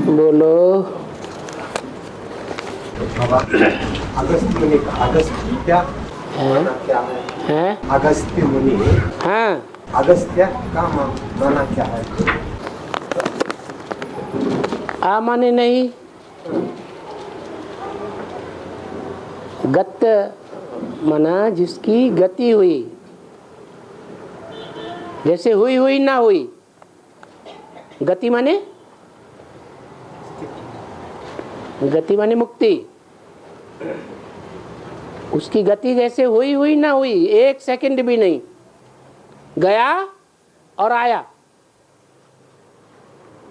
बोलो। अगस्त्य मुनि का अगस्त्य माना क्या है? अगस्त्य मुनि। हाँ, अगस्त्य का माना क्या है? आ माने नहीं, गत माना जिसकी गति हुई, जैसे हुई हुई ना हुई। गति माने मुक्ति। उसकी गति जैसे हुई हुई ना हुई, एक सेकंड भी नहीं, गया और आया,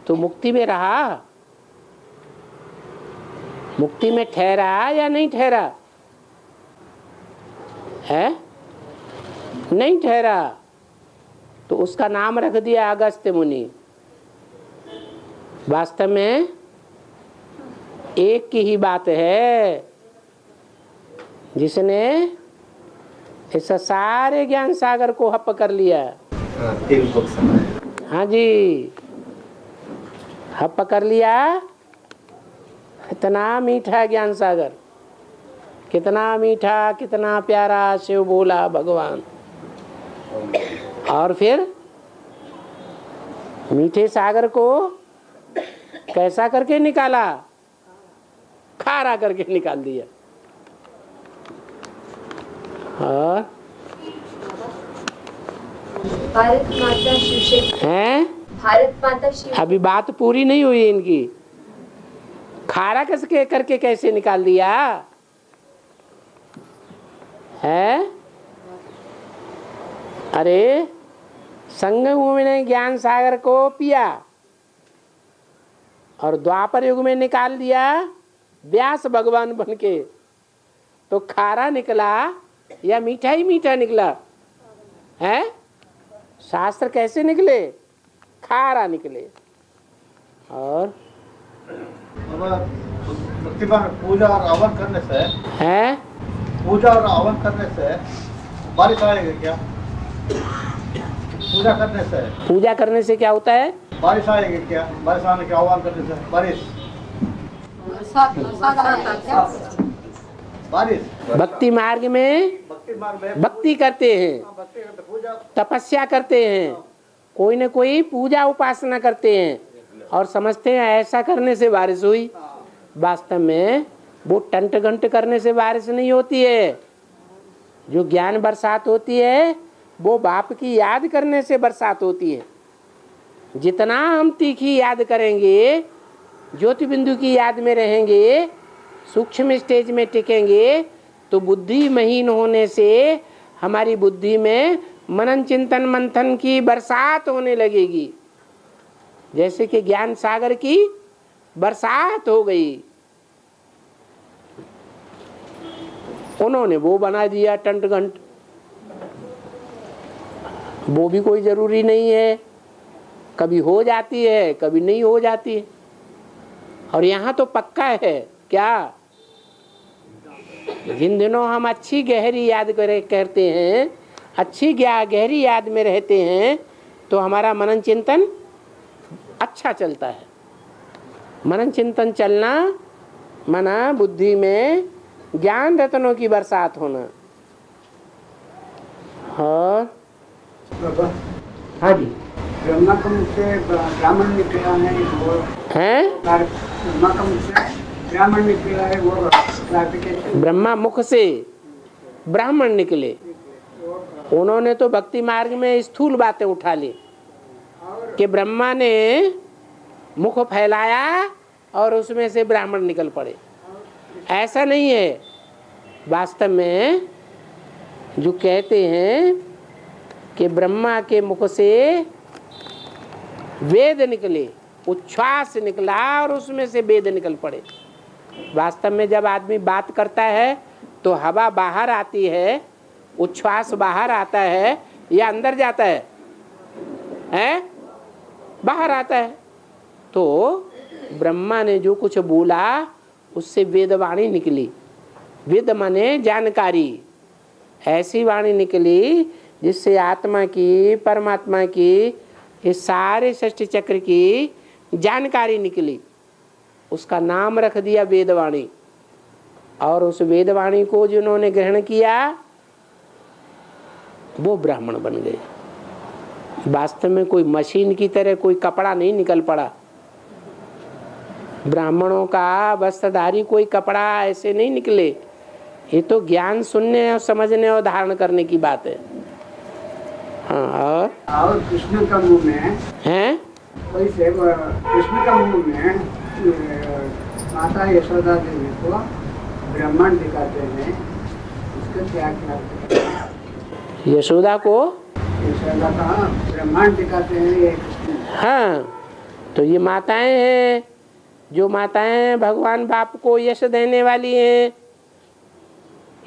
तो मुक्ति में रहा। मुक्ति में ठहरा या नहीं ठहरा है? नहीं ठहरा, तो उसका नाम रख दिया अगस्त्य मुनि। वास्तव में एक की ही बात है, जिसने इस सारे ज्ञान सागर को हप कर लिया। हाँ जी, हप कर लिया। इतना मीठा ज्ञान सागर, कितना मीठा, कितना प्यारा शिव बोला भगवान। और फिर मीठे सागर को कैसा करके निकाला? खारा करके निकाल दिया। और भारत माता शिव हैं? भारत माता शिव। अभी बात पूरी नहीं हुई इनकी। खारा कैसे करके कैसे निकाल दिया है? अरे संगम ने ज्ञान सागर को पिया और द्वापर युग में निकाल दिया व्यास भगवान बनके, तो खारा निकला या मीठा ही मीठा निकला है? शास्त्र कैसे निकले? खारा निकले। और पूजा और हवन करने से है, पूजा और हवन करने से बारिश आएगी क्या? पूजा करने से क्या होता है? बारिश आएगी क्या? बारिश आने के आह्वान करने से बारिश भक्ति मार्ग में भक्ति करते हैं, तपस्या करते हैं, कोई न कोई पूजा उपासना करते हैं और समझते हैं ऐसा करने से बारिश हुई। वास्तव में वो टंट घंट करने से बारिश नहीं होती है। जो ज्ञान बरसात होती है वो बाप की याद करने से बरसात होती है। जितना हम तीखी याद करेंगे, ज्योति बिंदु की याद में रहेंगे, सूक्ष्म स्टेज में टिकेंगे, तो बुद्धि महीन होने से हमारी बुद्धि में मनन चिंतन मंथन की बरसात होने लगेगी, जैसे कि ज्ञान सागर की बरसात हो गई। उन्होंने वो बना दिया टंट घंट, वो भी कोई जरूरी नहीं है, कभी हो जाती है कभी नहीं हो जाती है। और यहाँ तो पक्का है क्या? जिन दिनों हम अच्छी गहरी याद करते हैं, अच्छी गहरी याद में रहते हैं, तो हमारा मनन चिंतन अच्छा चलता है। मनन चिंतन चलना मना बुद्धि में ज्ञान रत्नों की बरसात होना। हाँ जी, ब्रह्मा का मुख से ब्राह्मण निकला है, ब्रह्मा का मुख से ब्राह्मण निकला है, वो क्लासिफिकेशन। ब्रह्मा मुख से ब्राह्मण निकले, उन्होंने तो भक्ति मार्ग में स्थूल बातें उठा ली कि ब्रह्मा ने मुख फैलाया और उसमें से ब्राह्मण निकल पड़े। ऐसा नहीं है। वास्तव में जो कहते हैं कि ब्रह्मा के मुख से वेद निकले, उच्छ्वास निकला और उसमें से वेद निकल पड़े। वास्तव में जब आदमी बात करता है तो हवा बाहर आती है, उच्छ्वास बाहर आता है या अंदर जाता है? बाहर आता है। तो ब्रह्मा ने जो कुछ बोला उससे वेदवाणी निकली। वेद माने जानकारी, ऐसी वाणी निकली जिससे आत्मा की, परमात्मा की, इस सारे सृष्टि चक्र की जानकारी निकली। उसका नाम रख दिया वेदवाणी, और उस वेदवाणी को जिन्होंने ग्रहण किया वो ब्राह्मण बन गए। वास्तव में कोई मशीन की तरह कोई कपड़ा नहीं निकल पड़ा। ब्राह्मणों का वस्त्रधारी कोई कपड़ा ऐसे नहीं निकले। ये तो ज्ञान सुनने और समझने और धारण करने की बात है। हाँ, और कृष्ण का मुंह में हैं वैसे कृष्ण का मुंह में माता यशोदा देवी को ब्राह्मण दिखाते हैं, इसका क्या क्या? यशोदा को यशोदा का ब्राह्मण दिखाते हैं ये। हाँ, तो ये माताएं हैं, जो माताएं भगवान बाप को यश देने वाली हैं,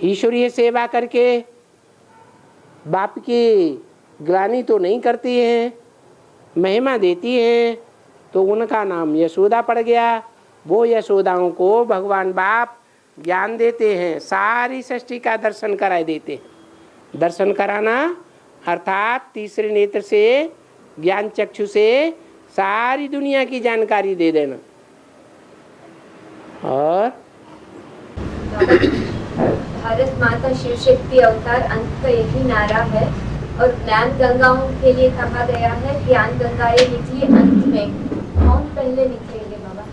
ईश्वरीय सेवा करके बाप की ग्लानि तो नहीं करती हैं, महिमा देती हैं, तो उनका नाम यशोदा पड़ गया। वो यशोदाओं को भगवान बाप ज्ञान देते हैं, सारी सृष्टि का दर्शन कराए देते हैं। दर्शन कराना अर्थात तीसरे नेत्र से, ज्ञान चक्षु से सारी दुनिया की जानकारी दे देना। और भारत माता शिव शक्ति अवतार अंत का एक ही नारा है, और ज्ञान गंगाओं के लिए कहा गया है ज्ञान गंगाएं निकली अंत में। कौन पहले निकलेंगे बाबा?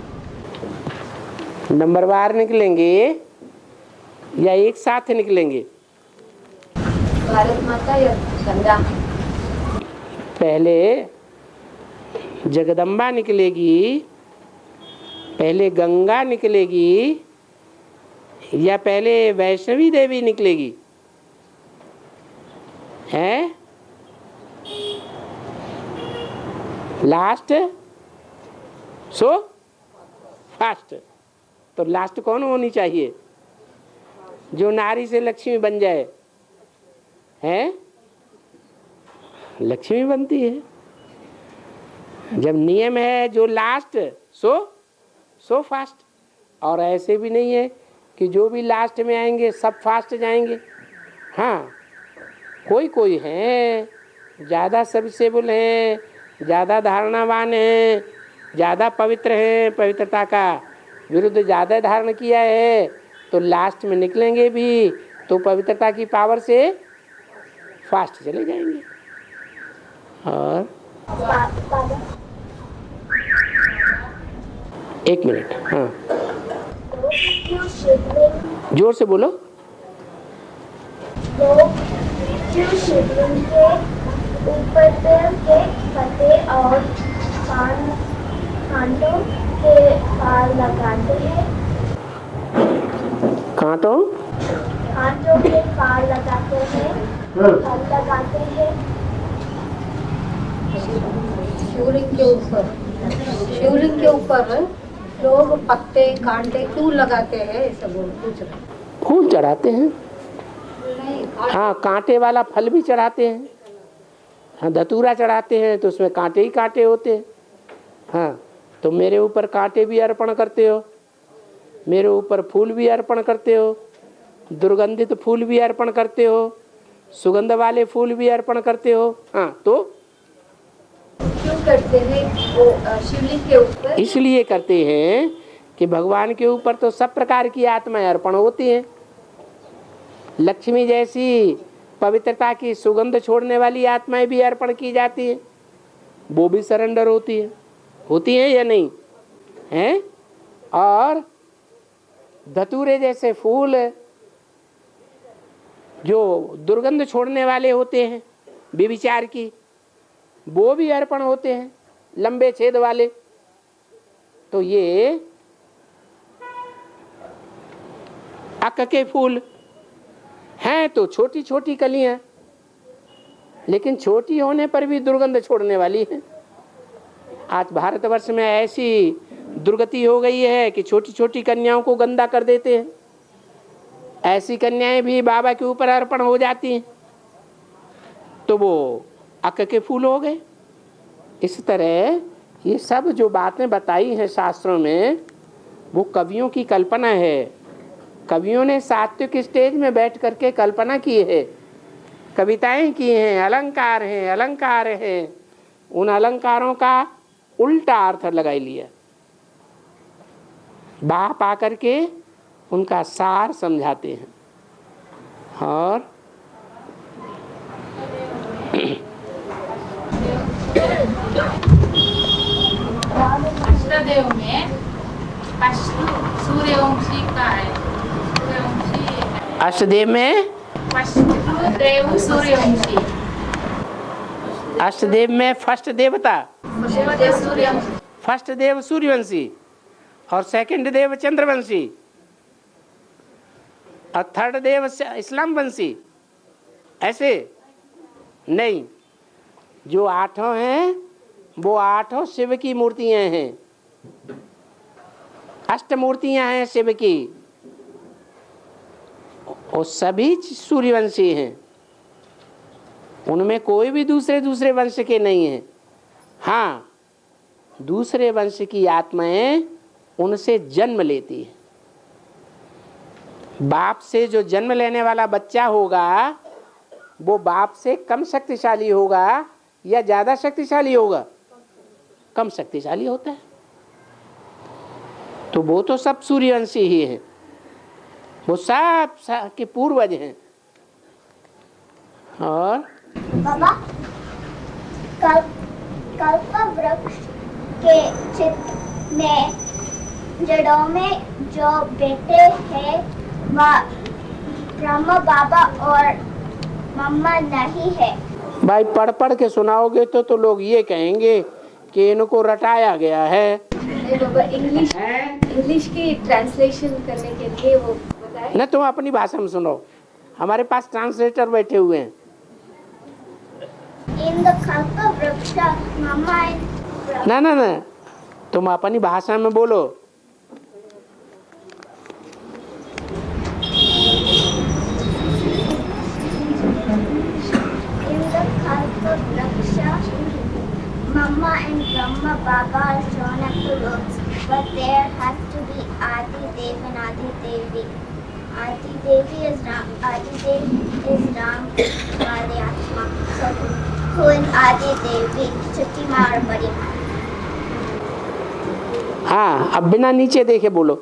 नंबरवार निकलेंगे या एक साथ निकलेंगे? भारत माता या गंगा? पहले जगदम्बा निकलेगी, पहले गंगा निकलेगी, या पहले वैष्णवी देवी निकलेगी? है लास्ट सो फास्ट। तो लास्ट कौन होनी चाहिए? जो नारी से लक्ष्मी बन जाए। है लक्ष्मी बनती है जब नियम है जो लास्ट सो फास्ट। और ऐसे भी नहीं है कि जो भी लास्ट में आएंगे सब फास्ट जाएंगे। हाँ, कोई कोई हैं ज़्यादा सर्विसेबल हैं, ज़्यादा धारणावान हैं, ज़्यादा पवित्र हैं, पवित्रता का विरुद्ध ज़्यादा धारण किया है, तो लास्ट में निकलेंगे भी तो पवित्रता की पावर से फास्ट चले जाएंगे। और एक मिनट, हाँ जोर से बोलो। शिवलिंग के ऊपर के पत्ते और कांटों के पार लगाते हैं। कांटों के पार लगाते हैं, लगाते हैं। शिवलिंग के ऊपर लोग पत्ते कांटे क्यों लगाते हैं? ऐसा पूछ रहे। फूल चढ़ाते हैं। हाँ, कांटे वाला फल भी चढ़ाते हैं। हाँ, धतूरा चढ़ाते हैं तो उसमें कांटे ही कांटे होते हैं। हाँ, तो मेरे ऊपर कांटे भी अर्पण करते हो, मेरे ऊपर फूल भी अर्पण करते हो, दुर्गंधित फूल भी अर्पण करते हो, सुगंध वाले फूल भी अर्पण करते हो। हाँ, तो क्यों करते हैं वो शिवलिंग के ऊपर? इसलिए करते हैं कि भगवान के ऊपर तो सब प्रकार की आत्माएं अर्पण होती हैं। लक्ष्मी जैसी पवित्रता की सुगंध छोड़ने वाली आत्माएं भी अर्पण की जाती हैं, वो भी सरेंडर होती हैं या नहीं हैं? और धतूरे जैसे फूल जो दुर्गंध छोड़ने वाले होते हैं व्यभिचार की, वो भी अर्पण होते हैं, लंबे छेद वाले। तो ये अक के फूल हैं तो छोटी छोटी कलियां, लेकिन छोटी होने पर भी दुर्गंध छोड़ने वाली है। आज भारतवर्ष में ऐसी दुर्गति हो गई है कि छोटी छोटी कन्याओं को गंदा कर देते हैं। ऐसी कन्याएं भी बाबा के ऊपर अर्पण हो जाती हैं, तो वो अक के फूल हो गए। इस तरह ये सब जो बातें बताई हैं शास्त्रों में, वो कवियों की कल्पना है। कवियों ने सात्विक स्टेज में बैठ करके कल्पना की है, कविताएं की हैं, अलंकार हैं। उन अलंकारों का उल्टा अर्थ लगाई लिया। बाप आकर के उनका सार समझाते हैं। और अष्टदेव में सूर्यवंशी का है। सूर्यवंशी अष्टदेव में देव सूर्यवंशी। अष्टदेव में फर्स्ट देवता सूर्यवंशी। फर्स्ट देव सूर्यवंशी और सेकंड देव चंद्रवंशी और थर्ड देव इस्लाम वंशी। ऐसे नहीं, जो आठों हैं वो आठों शिव की मूर्तियां हैं, अष्ट मूर्तियां हैं शिव की, और सभी सूर्यवंशी हैं। उनमें कोई भी दूसरे वंश के नहीं है। हाँ, दूसरे वंश की आत्माएं उनसे जन्म लेती है। बाप से जो जन्म लेने वाला बच्चा होगा वो बाप से कम शक्तिशाली होगा या ज्यादा शक्तिशाली होगा? कम शक्तिशाली होता है। तो वो तो सब सूर्यवंशी ही है, वो सब के पूर्वज हैं। और बाबा, कल्प वृक्ष के चित्र में जड़ों में जो बेटे हैं वह ब्रह्मा बाबा और मम्मा नहीं है। भाई पढ़ के सुनाओगे तो लोग ये कहेंगे कि इनको रटाया गया है। बाबा इंग्लिश की ट्रांसलेशन करने के लिए वो बताए न, तुम अपनी भाषा में सुनो, हमारे पास ट्रांसलेटर बैठे हुए हैं। In the kalpa vriksha, mama and ना, तुम अपनी भाषा में बोलो। in the kalpa vriksha, mama and Brahma Baba are shown at the roots, but there has to be Adi Dev and Adi Devi. Adi Devi is Ram. Adi Devi is Ram Kali Atma. So who is Adi Devi? Chutti Ma or Badi Ma? हाँ, अब बिना नीचे देखे बोलो।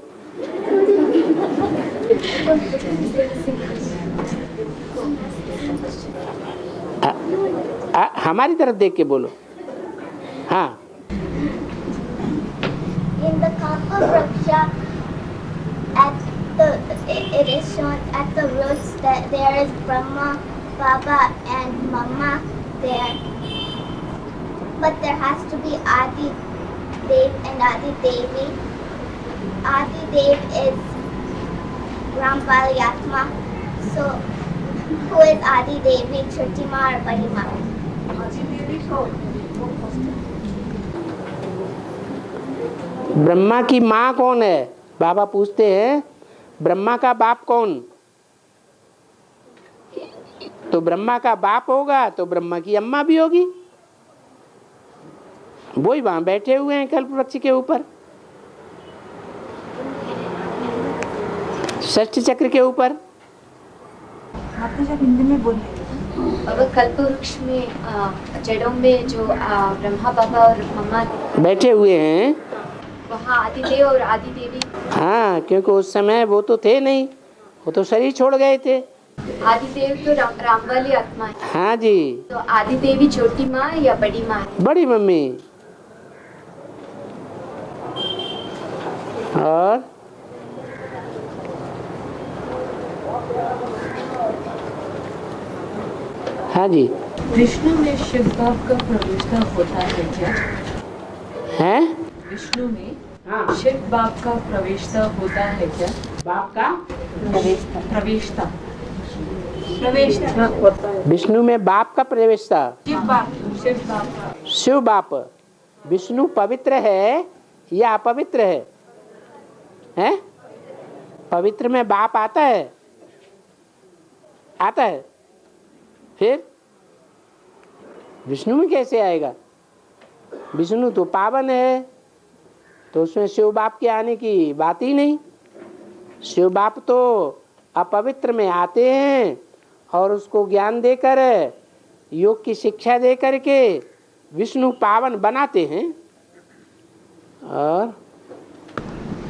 हमारी तरफ देख के बोलो। हाँ, In the Kalpa Vriksha, it is shown at the roots that there is Brahma, Baba and Mama there. But there has to be Adi Dev and Adi Devi. Adi Dev is Rambali Atma. So who is Adi Devi, Chutti Ma or Badi Ma? Brahma की माँ कौन है? बाबा पूछते हैं ब्रह्मा का बाप कौन? तो ब्रह्मा का बाप होगा तो ब्रह्मा की अम्मा भी होगी। वही वहां बैठे हुए हैं कल्प वृक्ष के ऊपर, षष्ठ चक्र के ऊपर। आपने जब हिंदी में बोले बाबा कल्प वृक्ष में जड़ों में जो ब्रह्मा बाबा और मम्मा बैठे हुए हैं, वहाँ आदिदेव और आदि देवी। हाँ, क्योंकि उस समय वो तो थे नहीं, वो तो शरीर छोड़ गए थे। आदिदेव तो राम वाली आत्मा है। हाँ जी। तो आदि देवी छोटी माँ या बड़ी माँ है? बड़ी मम्मी। और हाँ जी। विष्णु में शिव बाप का प्रवेश होता है क्या? है विष्णु में शिव बाप का प्रवेश होता है क्या? बाप का प्रवेशता विष्णु में बाप का प्रवेश था। शिव बाप। विष्णु पवित्र है या अपवित्र है? हैं? पवित्र में बाप आता है? आता है। फिर विष्णु में कैसे आएगा? विष्णु तो पावन है, तो उसमें शिव बाप के आने की बात ही नहीं। शिव बाप तो अपवित्र में आते हैं और उसको ज्ञान देकर, योग की शिक्षा दे करके विष्णु पावन बनाते हैं। और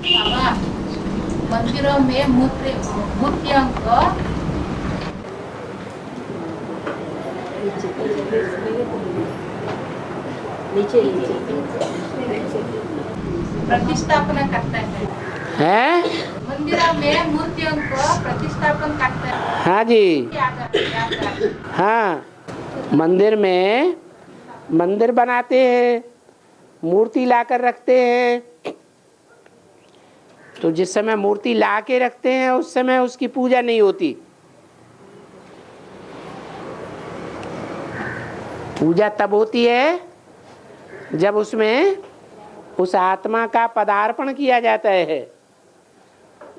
बाबा मंदिरों में मूर्तियों को प्रतिष्ठापना करता है। मंदिरों में मूर्तियों को प्रतिष्ठापन करता है। हाँ जी, हाँ, मंदिर में मंदिर बनाते हैं, मूर्ति लाकर रखते हैं। तो जिस समय मूर्ति ला के रखते हैं उस समय उसकी पूजा नहीं होती। पूजा तब होती है जब उसमें उस आत्मा का पदार्पण किया जाता है।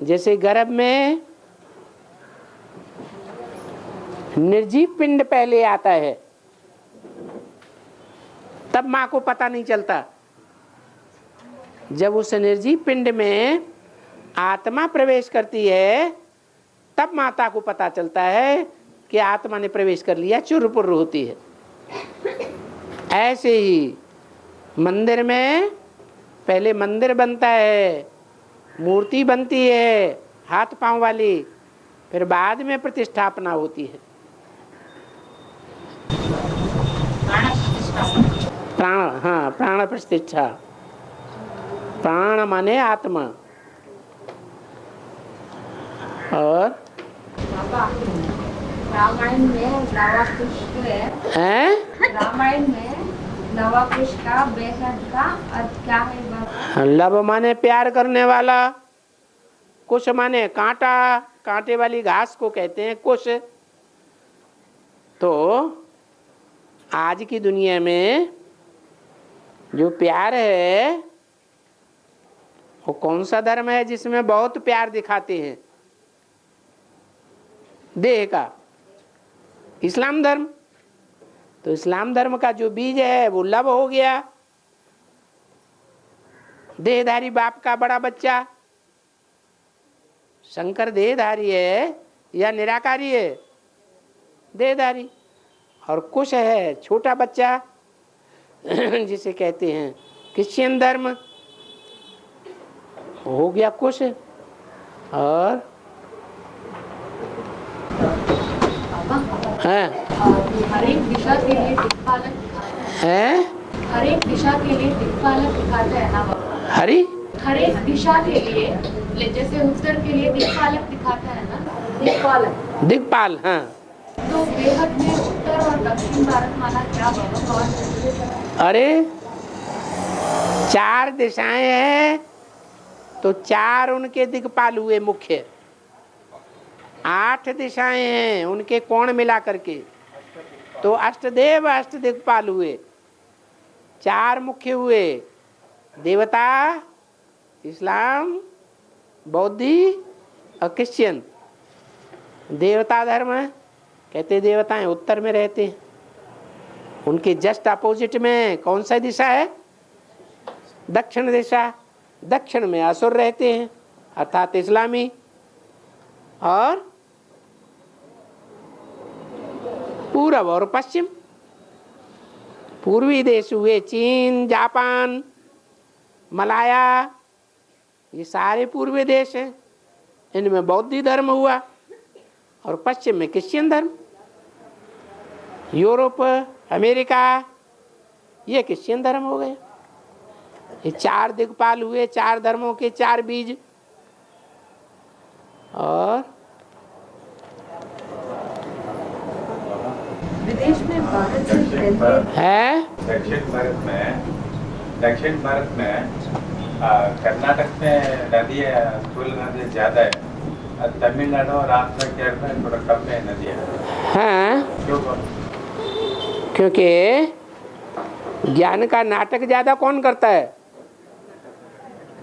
जैसे गर्भ में निर्जीव पिंड पहले आता है, तब माँ को पता नहीं चलता। जब उस निर्जीव पिंड में आत्मा प्रवेश करती है तब माता को पता चलता है कि आत्मा ने प्रवेश कर लिया, चुर-पुर होती है। ऐसे ही मंदिर में पहले मंदिर बनता है, मूर्ति बनती है हाथ पांव वाली, फिर बाद में प्रतिष्ठापना होती है। प्राण, हाँ, प्राण प्रतिष्ठा। प्राण माने आत्मा। और रामायण में लवाकुश है। रामायण में लवाकुश का बेहद का अर्थ क्या है बाबा? लव माने प्यार करने वाला, कुश माने कांटा, कांटे वाली घास को कहते हैं कुश। तो आज की दुनिया में जो प्यार है वो कौन सा धर्म है जिसमें बहुत प्यार दिखाते हैं? देह का इस्लाम धर्म। तो इस्लाम धर्म का जो बीज है वो लव हो गया। देहधारी बाप का बड़ा बच्चा। शंकर देहधारी है या निराकारी है? देहधारी। और कुश है छोटा बच्चा जिसे कहते हैं क्रिश्चियन धर्म, हो गया कुश। और हर एक दिशा के लिए दिक्पालक है। हर एक दिशा के लिए दिक्पालक दिखाता है ना बाबा? हर एक दिशा के लिए, जैसे उत्तर के लिए दिक्पालक दिखाता है ना, दिक्पालक, दिक्पाल। हाँ, तो बेहद में उत्तर और दक्षिण भारत माना क्या बाबा? अरे 4 दिशाएं हैं तो 4 उनके दिक्पाल हुए मुख्य। 8 दिशाएं हैं उनके कोण मिला करके, तो अष्टदेव अष्ट दिक्पाल हुए। 4 मुख्य हुए, देवता, इस्लाम, बौद्धि और क्रिश्चियन। देवता धर्म कहते देवताएं उत्तर में रहते हैं, उनके जस्ट अपोजिट में कौन सा दिशा है? दक्षिण दिशा। दक्षिण में असुर रहते हैं अर्थात इस्लामी। और पूर्व और पश्चिम, पूर्वी देश हुए चीन, जापान, मलाया, ये सारे पूर्वी देश हैं। इनमें बौद्ध धर्म हुआ। और पश्चिम में क्रिश्चियन धर्म। यूरोप, अमेरिका, ये क्रिश्चियन धर्म हो गए। ये 4 दिक्पाल हुए, 4 धर्मों के 4 बीज। और विदेश में भारत से पहले है दक्षिण भारत में कर्नाटक में नदी स्थूल नदी ज्यादा है, तमिलनाडु और आंध्र केरल में थोड़ा कम है नदी है। हाँ, क्योंकि ज्ञान का नाटक ज्यादा कौन करता है?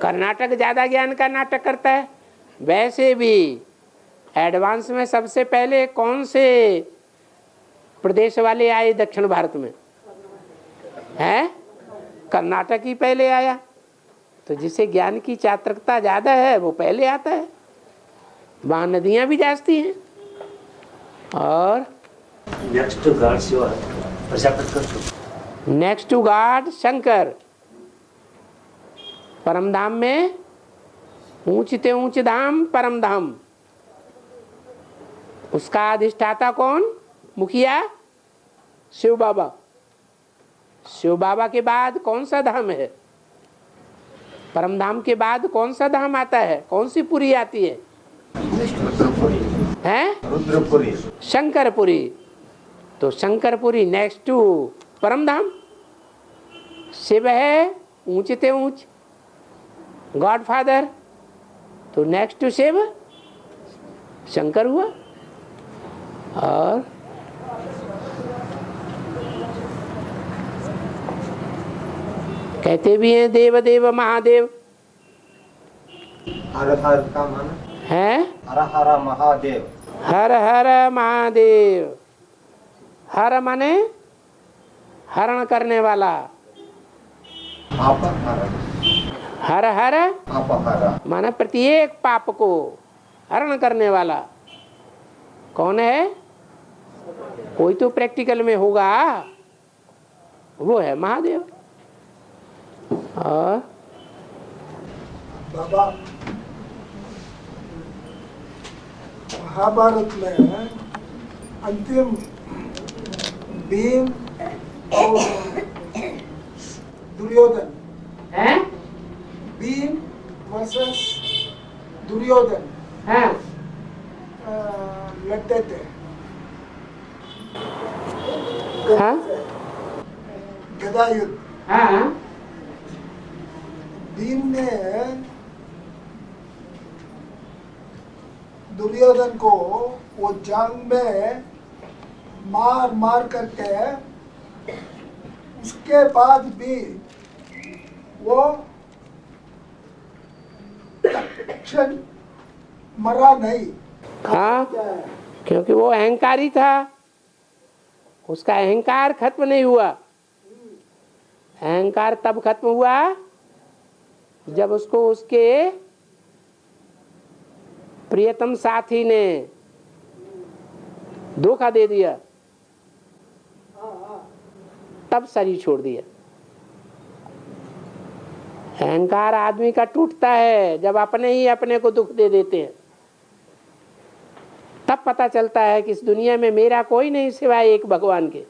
कर्नाटक ज्यादा ज्ञान का नाटक करता है। वैसे भी एडवांस में सबसे पहले कौन से प्रदेश वाले आए दक्षिण भारत में? है कर्नाटक ही पहले आया। तो जिसे ज्ञान की चातुर्यता ज्यादा है वो पहले आता है। वहाँ नदियाँ भी जाती हैं। और next to God Shiv, next to God Shankar. परमधाम में ऊंचते ऊंच धाम परम धाम। उसका अधिष्ठाता कौन? मुखिया शिव बाबा। शिव बाबा के बाद कौन सा धाम है? परम धाम के बाद कौन सा धाम आता है? कौन सी पुरी आती है? हैं? रुद्रपुरी। शंकरपुरी। तो शंकरपुरी नेक्स्ट टू परम धाम। शिव है ऊंचते ऊंच गॉड फादर, तो नेक्स्ट टू शिव शंकर हुआ। और कहते भी हैं देव देव महादेव। हर हर का मन है हर हर महादेव। हर हर महादेव। हर माने हरण करने वाला। पाप हरण। हर हर पाप हरण माने प्रत्येक पाप को हरण करने वाला। कौन है? कोई तो प्रैक्टिकल में होगा, वो है महादेव। और बाबा महाभारत में अंतिम भीम और दुर्योधन है? भीम वर्सेस दुर्योधन हाँ। लड़ते थे। हाँ? गदा युद्ध। हाँ। भीम ने दुर्योधन को वो जांग में मार मार करके, उसके बाद भी वो तत्क्षण मरा नहीं। हाँ, क्योंकि वो अहंकारी था, उसका अहंकार खत्म नहीं हुआ। अहंकार तब खत्म हुआ जब उसको उसके प्रियतम साथी ने धोखा दे दिया, तब शरीर छोड़ दिया। अहंकार आदमी का टूटता है जब अपने ही अपने को दुख दे देते हैं। तब पता चलता है कि इस दुनिया में मेरा कोई नहीं सिवाय एक भगवान के।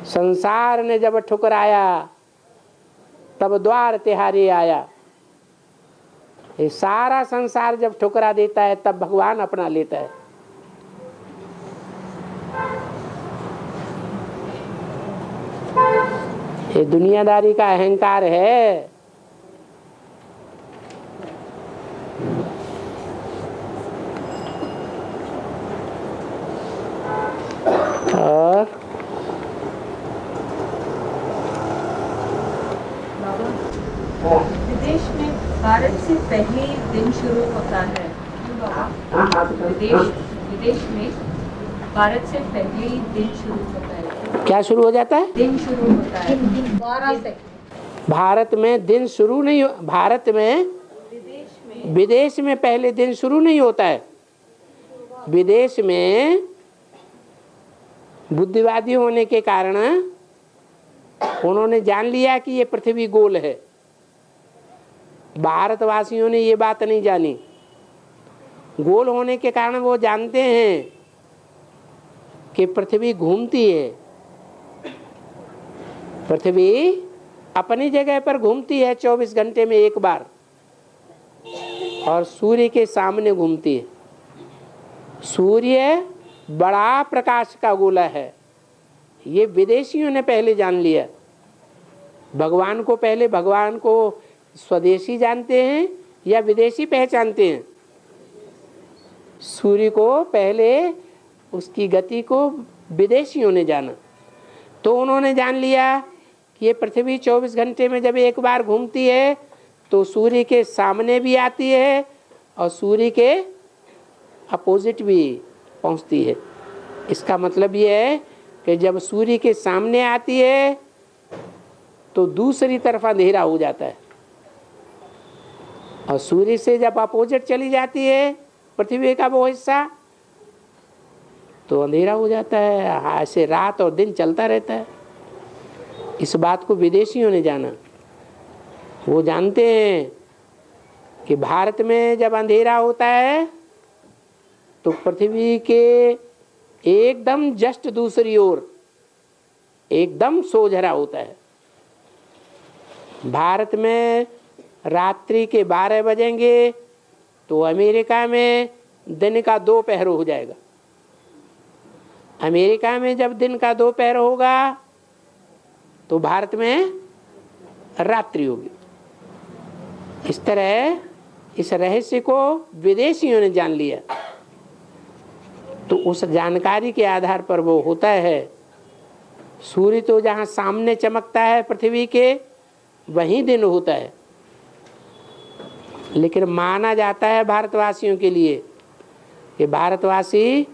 संसार ने जब ठुकराया तब द्वार तिहारी आया। ये सारा संसार जब ठुकरा देता है तब भगवान अपना लेता है। ये दुनियादारी का अहंकार है। और विदेश में भारत से पहले दिन शुरू होता है। विदेश में भारत से पहले ही दिन शुरू होता है। क्या शुरू हो जाता है? दिन शुरू होता है 12 से। भारत में दिन शुरू नहीं, भारत में विदेश में पहले दिन शुरू नहीं होता है। विदेश में बुद्धिवादी होने के कारण उन्होंने जान लिया कि ये पृथ्वी गोल है। भारतवासियों ने ये बात नहीं जानी। गोल होने के कारण वो जानते हैं कि पृथ्वी घूमती है। पृथ्वी अपनी जगह पर घूमती है 24 घंटे में एक बार, और सूर्य के सामने घूमती है। सूर्य बड़ा प्रकाश का गोला है। ये विदेशियों ने पहले जान लिया। भगवान को पहले भगवान को स्वदेशी जानते हैं या विदेशी पहचानते हैं? सूर्य को पहले उसकी गति को विदेशियों ने जाना, तो उन्होंने जान लिया कि ये पृथ्वी 24 घंटे में जब एक बार घूमती है तो सूर्य के सामने भी आती है और सूर्य के अपोजिट भी पहुंचती है। इसका मतलब ये है कि जब सूर्य के सामने आती है तो दूसरी तरफ अंधेरा हो जाता है, और सूर्य से जब अपोजिट चली जाती है पृथ्वी का वो हिस्सा, तो अंधेरा हो जाता है। ऐसे रात और दिन चलता रहता है। इस बात को विदेशियों ने जाना। वो जानते हैं कि भारत में जब अंधेरा होता है तो पृथ्वी के एकदम जस्ट दूसरी ओर एकदम सोझरा होता है। भारत में रात्रि के 12 बजेंगे तो अमेरिका में दिन का 2 पहर हो जाएगा। अमेरिका में जब दिन का 2 पहर होगा तो भारत में रात्रि होगी। इस तरह इस रहस्य को विदेशियों ने जान लिया, तो उस जानकारी के आधार पर वो होता है। सूर्य तो जहाँ सामने चमकता है पृथ्वी के वहीं दिन होता है, लेकिन माना जाता है भारतवासियों के लिए कि भारतवासी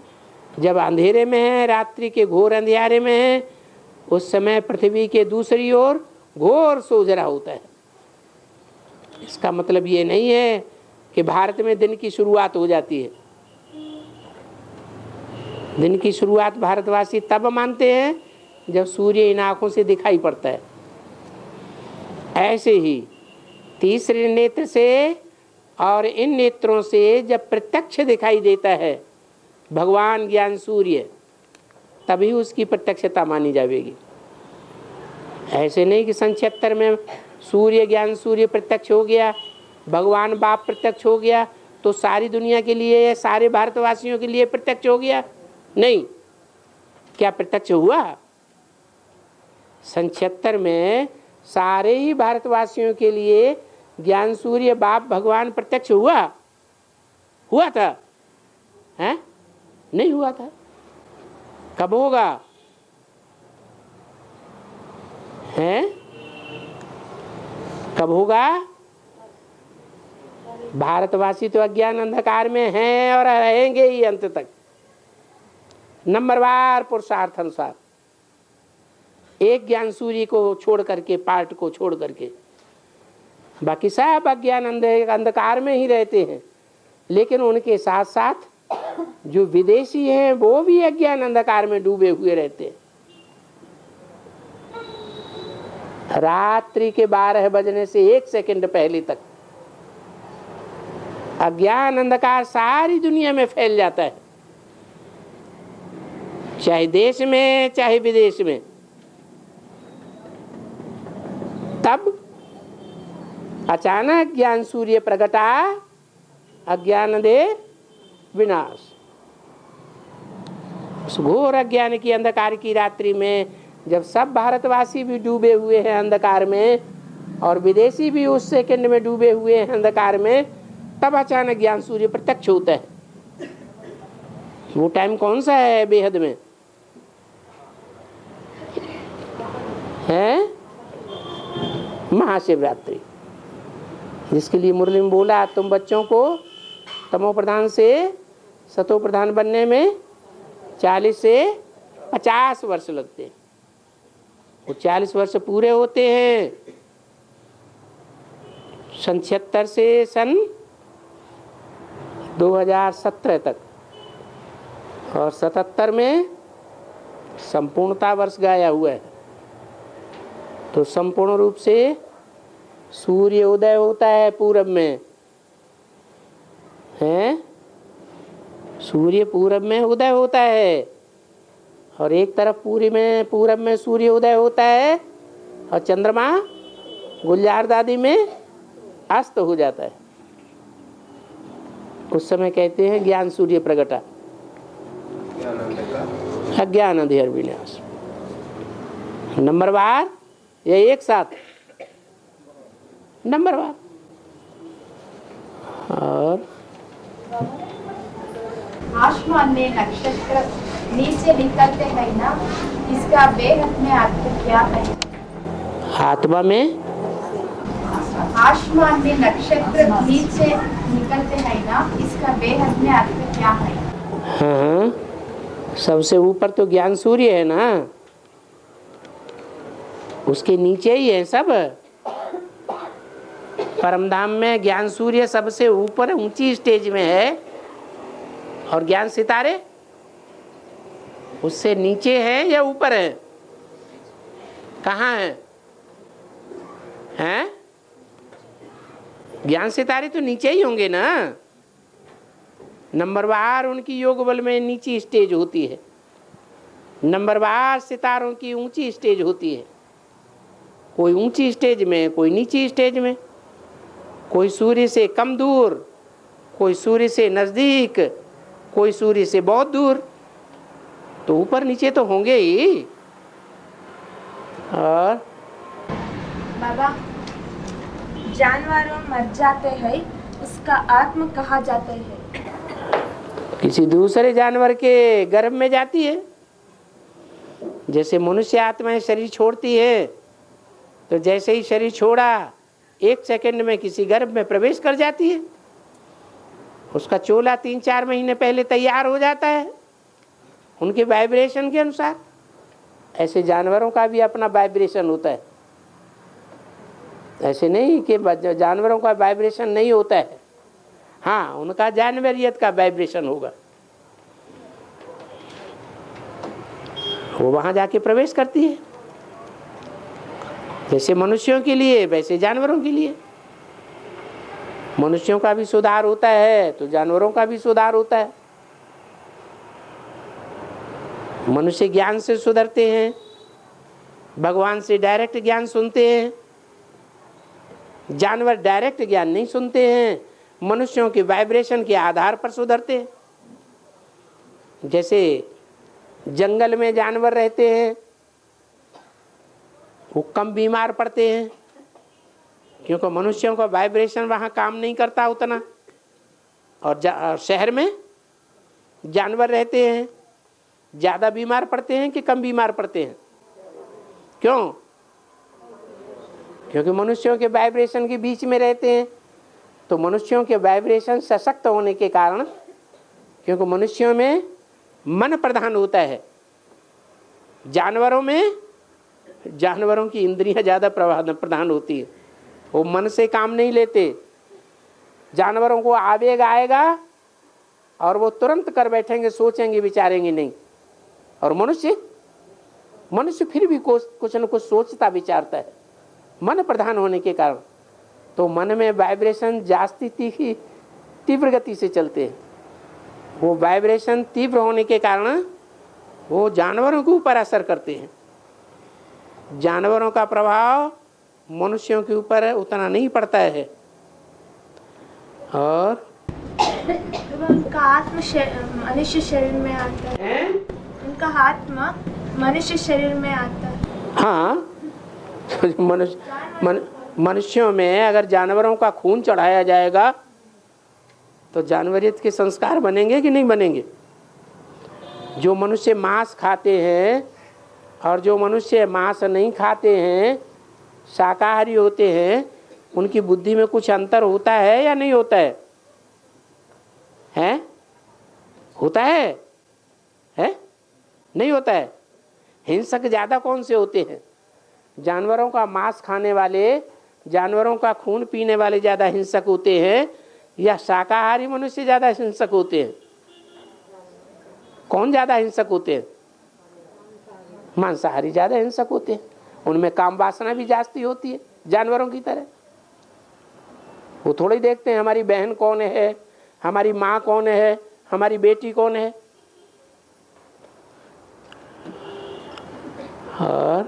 जब अंधेरे में है, रात्रि के घोर अंधियारे में है, उस समय पृथ्वी के दूसरी ओर घोर सोझरा होता है। इसका मतलब ये नहीं है कि भारत में दिन की शुरुआत हो जाती है। दिन की शुरुआत भारतवासी तब मानते हैं जब सूर्य इन आँखों से दिखाई पड़ता है। ऐसे ही तीसरे नेत्र से और इन नेत्रों से जब प्रत्यक्ष दिखाई देता है भगवान ज्ञान सूर्य, तभी उसकी प्रत्यक्षता मानी जाएगी। ऐसे नहीं कि सन 76 में सूर्य ज्ञान सूर्य प्रत्यक्ष हो गया, भगवान बाप प्रत्यक्ष हो गया तो सारी दुनिया के लिए, सारे भारतवासियों के लिए प्रत्यक्ष हो गया। नहीं, क्या प्रत्यक्ष हुआ? सन 76 में सारे ही भारतवासियों के लिए ज्ञान सूर्य बाप भगवान प्रत्यक्ष हुआ था? हैं? नहीं हुआ था। कब होगा? हैं? कब होगा? भारतवासी तो अज्ञान अंधकार में हैं और रहेंगे ही अंत तक। नंबरवार पुरुषार्थ अनुसार एक ज्ञान सूर्य को छोड़ करके, पार्ट को छोड़ करके बाकी सब अज्ञान अंधकार में ही रहते हैं। लेकिन उनके साथ साथ जो विदेशी हैं वो भी अज्ञान अंधकार में डूबे हुए रहते हैं। रात्रि के 12 बजने से 1 सेकंड पहले तक अज्ञान अंधकार सारी दुनिया में फैल जाता है, चाहे देश में चाहे विदेश में। तब अचानक ज्ञान सूर्य प्रगटा, अज्ञान अंधेर विनाश। उस घोर अज्ञान की अंधकार की रात्रि में जब सब भारतवासी भी डूबे हुए हैं अंधकार में और विदेशी भी उस सेकंड में डूबे हुए हैं अंधकार में, तब अचानक ज्ञान सूर्य प्रत्यक्ष होता है। वो टाइम कौन सा है बेहद में? है महाशिवरात्रि, जिसके लिए मुरली में बोला तुम बच्चों को तमो प्रधान से सतो प्रधान बनने में 40 से 50 वर्ष लगते हैं। वो 40 वर्ष पूरे होते हैं सन 76 से सन 2017 तक, और 77 में संपूर्णता वर्ष गाया हुआ है। तो संपूर्ण रूप से सूर्य उदय होता है पूरब में, हैं? सूर्य पूरब में उदय होता है और एक तरफ पूरब में सूर्य उदय होता है और चंद्रमा गुलजार दादी में अस्त हो जाता है। उस समय कहते हैं ज्ञान सूर्य प्रगटा, अज्ञान अंधेर विनाश। नंबरवार ये एक साथ नंबरवार। और आसमान में नक्षत्र नीचे निकलते हैं ना, इसका बेहद में अर्थ क्या है? आत्मा में आसमान में नक्षत्र नीचे निकलते हैं ना, इसका बेहद में अर्थ क्या है? हाँ, सबसे ऊपर तो ज्ञान सूर्य है ना, उसके नीचे ही है सब। परमधाम में ज्ञान सूर्य सबसे ऊपर ऊंची स्टेज में है और ज्ञान सितारे उससे नीचे हैं या ऊपर हैं? कहाँ हैं? हैं? ज्ञान सितारे तो नीचे ही होंगे ना। नंबरवार उनकी योग बल में नीची स्टेज होती है, नंबरवार सितारों की ऊंची स्टेज होती है। कोई ऊंची स्टेज में, कोई नीची स्टेज में, कोई सूर्य से कम दूर, कोई सूर्य से नजदीक, कोई सूर्य से बहुत दूर। तो ऊपर नीचे तो होंगे ही। और बाबा, जानवर मर जाते हैं, उसका आत्मा कहाँ जाते हैं? किसी दूसरे जानवर के गर्भ में जाती है। जैसे मनुष्य आत्माएं शरीर छोड़ती है, तो जैसे ही शरीर छोड़ा 1 सेकंड में किसी गर्भ में प्रवेश कर जाती है। उसका चोला 3-4 महीने पहले तैयार हो जाता है उनके वाइब्रेशन के अनुसार। ऐसे जानवरों का भी अपना वाइब्रेशन होता है। ऐसे नहीं कि जानवरों का वाइब्रेशन नहीं होता है, हाँ उनका जानवरियत का वाइब्रेशन होगा। वो वहां जाके प्रवेश करती है। जैसे मनुष्यों के लिए वैसे जानवरों के लिए। मनुष्यों का भी सुधार होता है तो जानवरों का भी सुधार होता है। मनुष्य ज्ञान से सुधरते हैं, भगवान से डायरेक्ट ज्ञान सुनते हैं। जानवर डायरेक्ट ज्ञान नहीं सुनते हैं, मनुष्यों के वाइब्रेशन के आधार पर सुधरते हैं। जैसे जंगल में जानवर रहते हैं, वो कम बीमार पड़ते हैं क्योंकि मनुष्यों का वाइब्रेशन वहाँ काम नहीं करता उतना। और शहर में जानवर रहते हैं, ज़्यादा बीमार पड़ते हैं कि कम बीमार पड़ते हैं? क्यों? क्योंकि मनुष्यों के वाइब्रेशन के बीच में रहते हैं। तो मनुष्यों के वाइब्रेशन सशक्त होने के कारण, क्योंकि मनुष्यों में मन प्रधान होता है, जानवरों की इंद्रियां ज़्यादा प्रधान होती है। वो मन से काम नहीं लेते। जानवरों को आवेग आएगा और वो तुरंत कर बैठेंगे, सोचेंगे विचारेंगे नहीं। और मनुष्य फिर भी कुछ न कुछ सोचता विचारता है, मन प्रधान होने के कारण। तो मन में वाइब्रेशन जास्ती तीव्र गति से चलते हैं। वो वाइब्रेशन तीव्र होने के कारण वो जानवरों के ऊपर असर करते हैं। जानवरों का प्रभाव मनुष्यों के ऊपर उतना नहीं पड़ता है। और उनका आत्मा मनुष्य शरीर में आता है, उनका आत्मा मनुष्य शरीर में आता है। हाँ, मनुष्यों में अगर जानवरों का खून चढ़ाया जाएगा तो जानवरियत के संस्कार बनेंगे कि नहीं बनेंगे? जो मनुष्य मांस खाते हैं और जो मनुष्य मांस नहीं खाते हैं, शाकाहारी होते हैं, उनकी बुद्धि में कुछ अंतर होता है या नहीं होता है? हैं? होता है? नहीं होता है? हिंसक ज़्यादा कौन से होते हैं? जानवरों का मांस खाने वाले, जानवरों का खून पीने वाले ज़्यादा हिंसक होते हैं या शाकाहारी मनुष्य ज़्यादा हिंसक होते हैं? कौन ज़्यादा हिंसक होते हैं? मांसाहारी ज़्यादा हिंसक होते हैं। उनमें काम वासना भी जास्ती होती है जानवरों की तरह। वो थोड़ी ही देखते हैं हमारी बहन कौन है, हमारी माँ कौन है, हमारी बेटी कौन है। और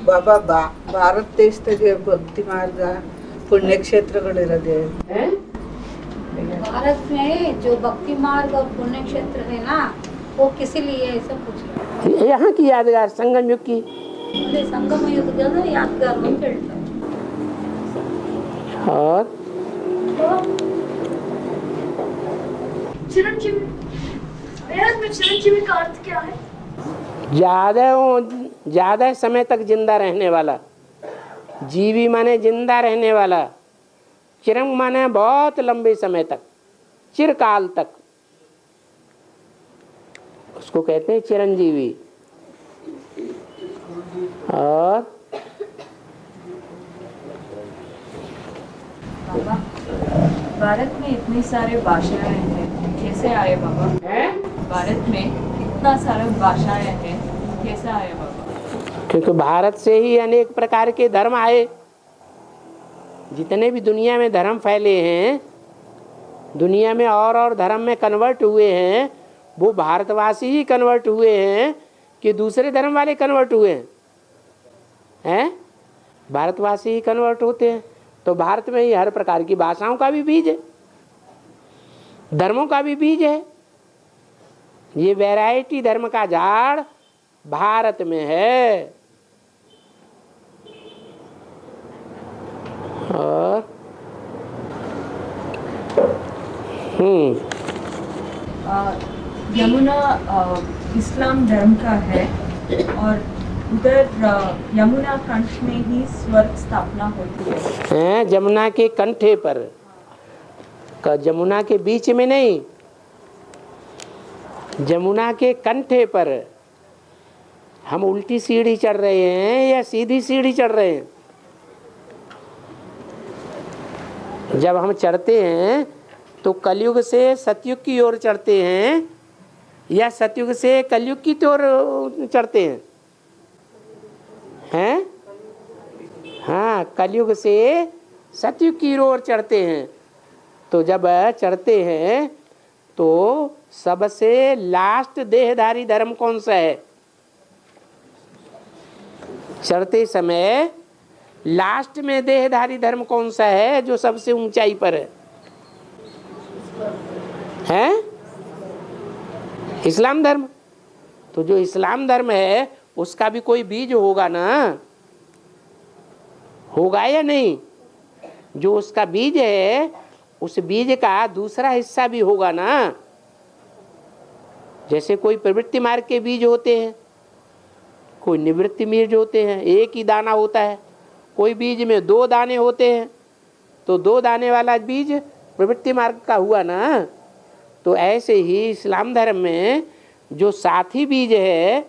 ಬಾಬಾ ಭಾರತ ದೇಶದಾಗೆ ಭಕ್ತಿ ಮಾರ್ಗ पुण्य क्षेत्रಗಳಿರದೆ भारत में जो भक्ति मार्ग और पुण्य क्षेत्र है ना, वो किसी लिए ऐसा पूछ रहा है? यहाँ की यादगार संगम युग की। संगम युग ज्यादा यादगार हो खेलता। और चिरंजीवी, चिरंजीवी का अर्थ क्या है? ज्यादा समय तक जिंदा रहने वाला। जीवी माने जिंदा रहने वाला, चिरंग माने बहुत लंबे समय तक, चिरकाल तक, उसको कहते हैं चिरंजीवी। और बाबा, भारत में इतनी सारे भाषाएं हैं, कैसे आए बाबा? भारत में इतना सारे भाषाएं हैं, कैसे आए बाबा? क्योंकि भारत से ही अनेक प्रकार के धर्म आए। जितने भी दुनिया में धर्म फैले हैं, दुनिया में और धर्म में कन्वर्ट हुए हैं, वो भारतवासी ही कन्वर्ट हुए हैं कि दूसरे धर्म वाले कन्वर्ट हुए हैं? भारतवासी ही कन्वर्ट होते हैं। तो भारत में ही हर प्रकार की भाषाओं का भी बीज है, धर्मों का भी बीज है। ये वैरायटी धर्म का झाड़ भारत में है। और यमुना इस्लाम धर्म का है और उधर यमुना कंठ में ही स्वर्ग स्थापना होती है। यमुना के कंठे पर, यमुना के बीच में नहीं, यमुना के कंठे पर। हम उल्टी सीढ़ी चढ़ रहे हैं या सीधी सीढ़ी चढ़ रहे हैं? जब हम चढ़ते हैं तो कलयुग से सतयुग की ओर चढ़ते हैं या सतयुग से कलयुग की ओर चढ़ते हैं? हैं? हाँ, कलयुग से सतयुग की ओर चढ़ते हैं। तो जब चढ़ते हैं तो सबसे लास्ट देहधारी धर्म कौन सा है? चढ़ते समय लास्ट में देहधारी धर्म कौन सा है जो सबसे ऊंचाई पर है? हैं? इस्लाम धर्म। तो जो इस्लाम धर्म है उसका भी कोई बीज होगा ना, होगा या नहीं? जो उसका बीज है उस बीज का दूसरा हिस्सा भी होगा ना। जैसे कोई प्रवृत्ति मार्ग के बीज होते हैं, कोई निवृत्ति बीज होते हैं, एक ही दाना होता है। कोई बीज में 2 दाने होते हैं, तो 2 दाने वाला बीज प्रवृत्ति मार्ग का हुआ ना। तो ऐसे ही इस्लाम धर्म में जो साथी बीज है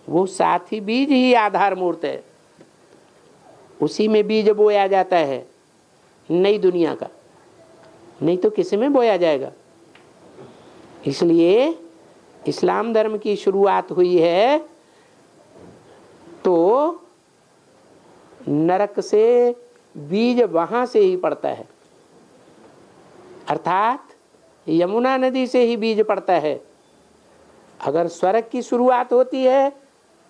वो साथी बीज ही आधार मूर्त है। उसी में बीज बोया जाता है नई दुनिया का, नहीं तो किसी में बोया जाएगा। इसलिए इस्लाम धर्म की शुरुआत हुई है तो नरक से बीज वहां से ही पड़ता है, अर्थात यमुना नदी से ही बीज पड़ता है। अगर स्वर्ग की शुरुआत होती है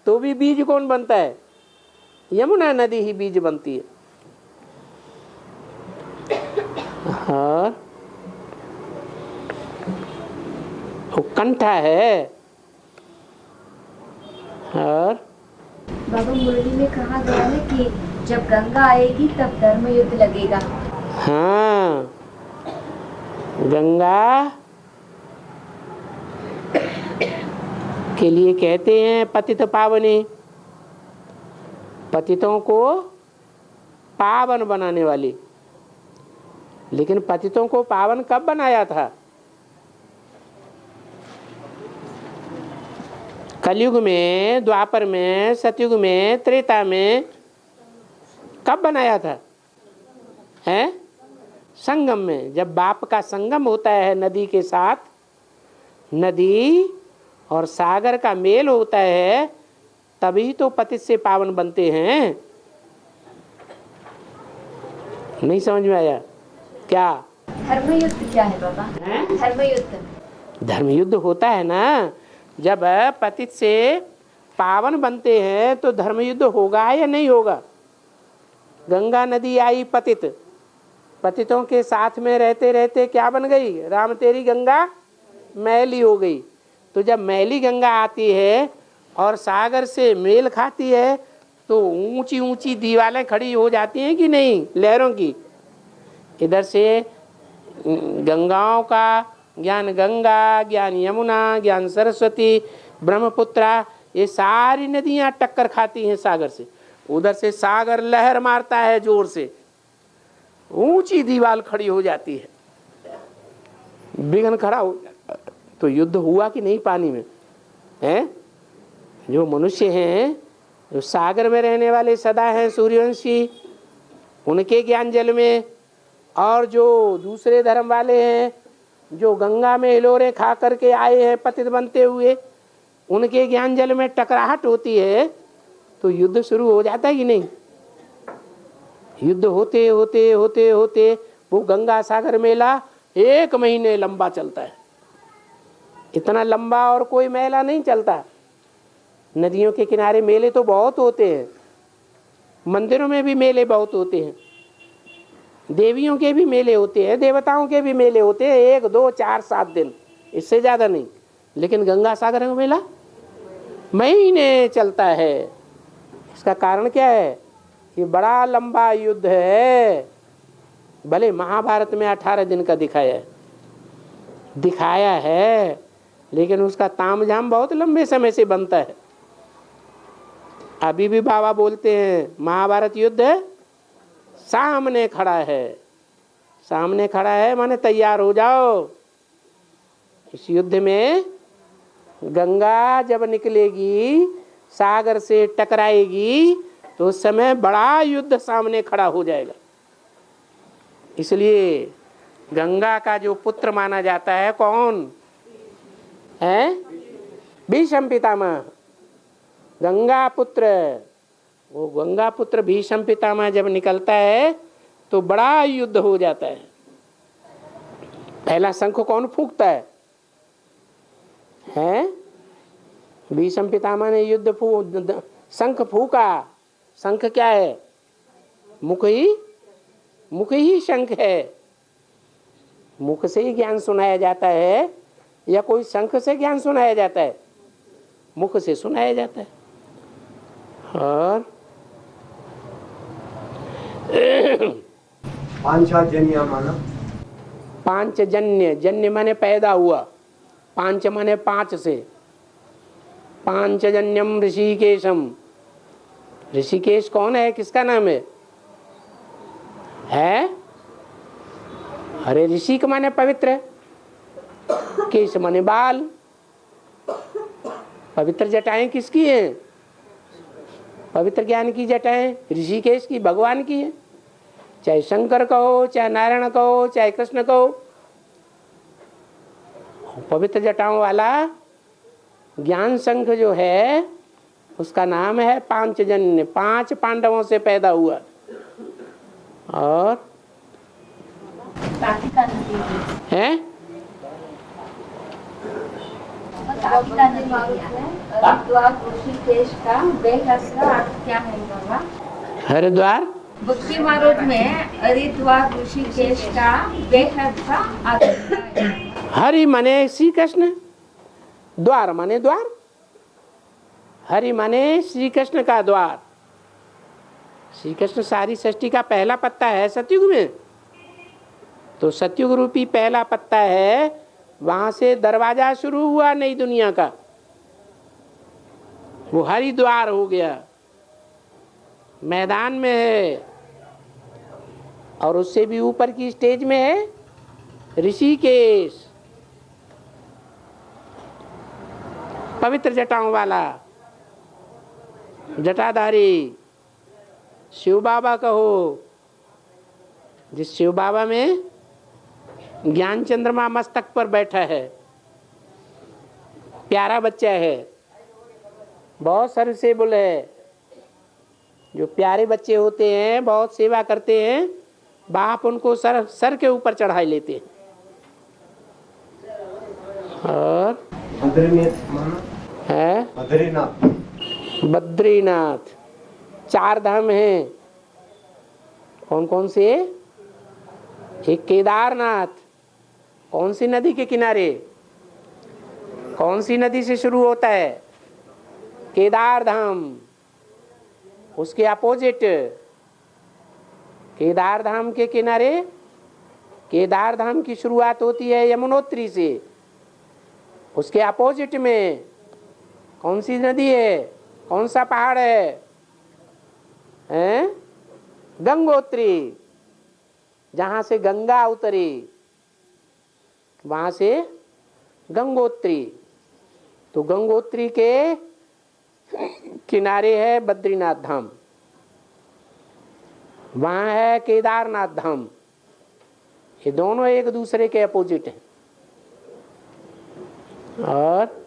तो भी बीज कौन बनता है? यमुना नदी ही बीज बनती है। हाँ, वो कंठा है। और बाबा मुरली में कहा गया है कि जब गंगा आएगी तब धर्म युद्ध लगेगा। हाँ, गंगा के लिए कहते हैं पतित पावनी, पतितों को पावन बनाने वाली। लेकिन पतितों को पावन कब बनाया था? कलयुग में, द्वापर में, सतयुग में, त्रेता में कब बनाया था? हैं? संगम में। जब बाप का संगम होता है नदी के साथ, नदी और सागर का मेल होता है, तभी तो पतित से पावन बनते हैं। नहीं समझ में आया क्या? धर्मयुद्ध क्या है बाबा? धर्मयुद्ध। धर्मयुद्ध होता है ना, जब पतित से पावन बनते हैं तो धर्मयुद्ध होगा या नहीं होगा? गंगा नदी आई पतित, पतितों के साथ में रहते रहते क्या बन गई? राम तेरी गंगा मैली हो गई। तो जब मैली गंगा आती है और सागर से मेल खाती है तो ऊंची ऊंची दीवारें खड़ी हो जाती हैं कि नहीं, लहरों की। इधर से गंगाओं का ज्ञान गंगा, ज्ञान यमुना, ज्ञान सरस्वती, ब्रह्मपुत्रा, ये सारी नदियां टक्कर खाती हैं सागर से। उधर से सागर लहर मारता है जोर से, ऊंची दीवार खड़ी हो जाती है, विघ्न खड़ा हो जाता है। तो युद्ध हुआ कि नहीं पानी में? हैं? जो मनुष्य हैं, जो सागर में रहने वाले सदा हैं सूर्यवंशी, उनके ज्ञान जल में, और जो दूसरे धर्म वाले हैं जो गंगा में हिलोरे खा करके आए हैं पतित बनते हुए, उनके ज्ञान जल में टकराहट होती है तो युद्ध शुरू हो जाता है कि नहीं? युद्ध होते होते होते होते वो गंगा सागर मेला 1 महीने लंबा चलता है। इतना लंबा और कोई मेला नहीं चलता। नदियों के किनारे मेले तो बहुत होते हैं, मंदिरों में भी मेले बहुत होते हैं, देवियों के भी मेले होते हैं, देवताओं के भी मेले होते हैं, 1 2 4 7 दिन, इससे ज़्यादा नहीं। लेकिन गंगा सागर का मेला महीने चलता है। इसका कारण क्या है? ये बड़ा लंबा युद्ध है। भले महाभारत में 18 दिन का दिखाया है, लेकिन उसका तामझाम बहुत लंबे समय से बनता है। अभी भी बाबा बोलते हैं महाभारत युद्ध सामने खड़ा है। सामने खड़ा है माने तैयार हो जाओ। इस युद्ध में गंगा जब निकलेगी, सागर से टकराएगी, तो उस समय बड़ा युद्ध सामने खड़ा हो जाएगा। इसलिए गंगा का जो पुत्र माना जाता है कौन है? भीष्म पितामह, गंगा पुत्र। वो गंगा पुत्र भीष्म पितामह जब निकलता है तो बड़ा युद्ध हो जाता है। पहला शंख कौन फूंकता है? भीष्म पितामह ने शंख फूंका। शंख क्या है? मुख ही शंख है। मुख से ही ज्ञान सुनाया जाता है या कोई शंख से ज्ञान सुनाया जाता है? मुख से सुनाया जाता है। और पांचजन्य माना? पांचजन्य, जन्य माने पैदा हुआ, पांच माने 5 से। पांचजन्यम ऋषिकेशम। ऋषिकेश कौन है? किसका नाम है? अरे ऋषि का माने पवित्र, केश माने बाल। पवित्र जटाएं किसकी हैं? पवित्र ज्ञान की जटाएं ऋषिकेश की, भगवान की है। चाहे शंकर कहो, चाहे नारायण कहो, चाहे कृष्ण कहो, पवित्र जटाओं वाला ज्ञान शंख जो है उसका नाम है पांचजन्य। 5 पांडवों से पैदा हुआ। और है हरिद्वार भक्ति मार्ग में हरिद्वार ऋषिकेश का बेहद सा हरि माने श्री कृष्ण, द्वार माने द्वार। हरि माने श्री कृष्ण का द्वार। श्री कृष्ण सारी सृष्टि का पहला पत्ता है सतयुग में, तो सतयुग रूपी पहला पत्ता है, वहां से दरवाजा शुरू हुआ नई दुनिया का। वो हरिद्वार हो गया, मैदान में है। और उससे भी ऊपर की स्टेज में है ऋषिकेश, पवित्र जटाओं वाला, जटाधारी शिव बाबा कहो। जिस शिव बाबा में ज्ञान चंद्रमा मस्तक पर बैठा है, प्यारा बच्चा है, बहुत सर्वसेबुल है। जो प्यारे बच्चे होते हैं बहुत सेवा करते हैं, बाप उनको सर के ऊपर चढ़ाई लेते हैं। और बद्रीनाथ 4 धाम हैं। कौन कौन से? एक केदारनाथ, कौन सी नदी के किनारे? कौन सी नदी से शुरू होता है? केदार धाम। उसके अपोजिट केदार धाम के किनारे, केदार धाम की शुरुआत होती है यमुनोत्री से। उसके अपोजिट में कौन सी नदी है? कौन सा पहाड़ है? गंगोत्री। जहां से गंगा उतरी वहां से गंगोत्री। तो गंगोत्री के किनारे है बद्रीनाथ धाम, वहां है केदारनाथ धाम। ये दोनों एक दूसरे के अपोजिट हैं। और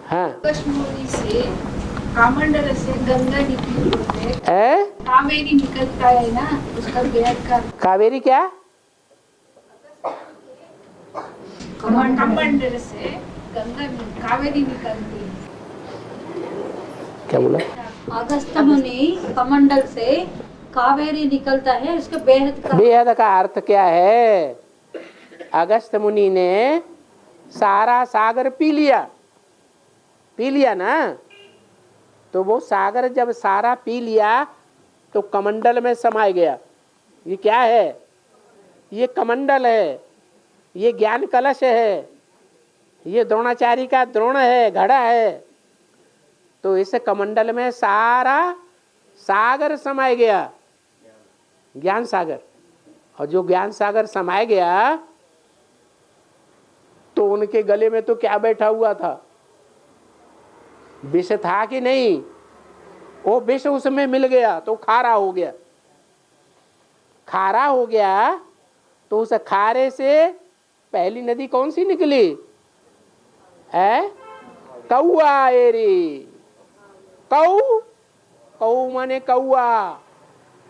हाँ, कश्मीरी से कमंडल से गंगा निकली है? कावेरी निकलता है ना, उसका बेहद का कावेरी क्या? कमंडल से गंगा कावेरी निकलती है। क्या बोला? अगस्त मुनि कमंडल से कावेरी निकलता है, उसके बेहद का अर्थ क्या है? अगस्त मुनि ने सारा सागर पी लिया ना, तो वो सागर जब सारा पी लिया तो कमंडल में समाय गया। ये क्या है? ये कमंडल है, ये ज्ञान कलश है, ये द्रोणाचार्य का द्रोण है, घड़ा है। तो इस कमंडल में सारा सागर समाय गया, ज्ञान सागर। और जो ज्ञान सागर समाय गया तो उनके गले में तो क्या बैठा हुआ था? विष था कि नहीं? वो विष उसमें मिल गया तो खारा हो गया। खारा हो गया तो उस खारे से पहली नदी कौन सी निकली? है कौआ एरी। कौ माने कौआ,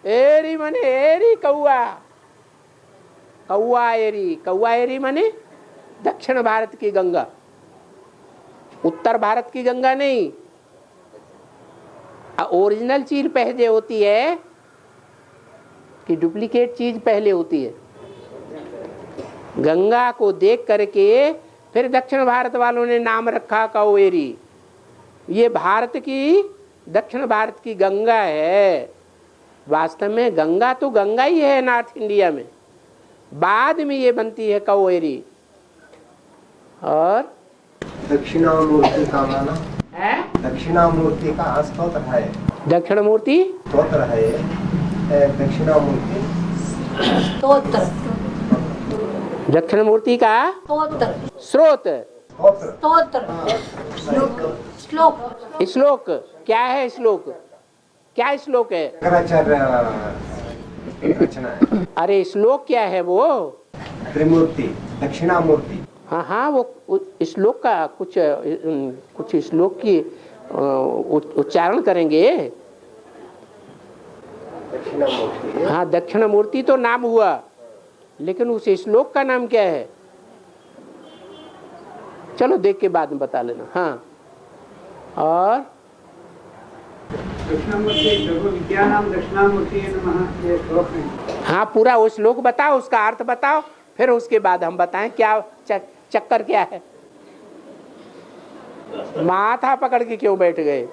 एरी माने एरी कौआ। कौआ एरी माने दक्षिण भारत की गंगा, उत्तर भारत की गंगा नहीं। ओरिजिनल चीज पहले होती है कि डुप्लीकेट चीज पहले होती है? गंगा को देख करके फिर दक्षिण भारत वालों ने नाम रखा कावेरी। ये भारत की, दक्षिण भारत की गंगा है। वास्तव में गंगा तो गंगा ही है नॉर्थ इंडिया में, बाद में ये बनती है कावेरी। और दक्षिणामूर्ति का माना है? दक्षिणामूर्ति का स्तोत्र है। दक्षिणामूर्ति स्तोत्र है, दक्षिणामूर्ति स्तोत्र। दक्षिणामूर्ति का स्रोत, श्लोक। क्या है श्लोक? क्या श्लोक है? अरे श्लोक क्या है वो? त्रिमूर्ति, दक्षिणामूर्ति। हाँ, वो श्लोक का कुछ श्लोक की उच्चारण करेंगे। हाँ, दक्षिणामूर्ति तो नाम हुआ, लेकिन उस श्लोक का नाम क्या है? चलो देख के बाद में बता लेना। हाँ, और हाँ, पूरा वो श्लोक बताओ, उसका अर्थ बताओ, फिर उसके बाद हम बताएं क्या चक्कर क्या है। माथा पकड़ के क्यों बैठ गए?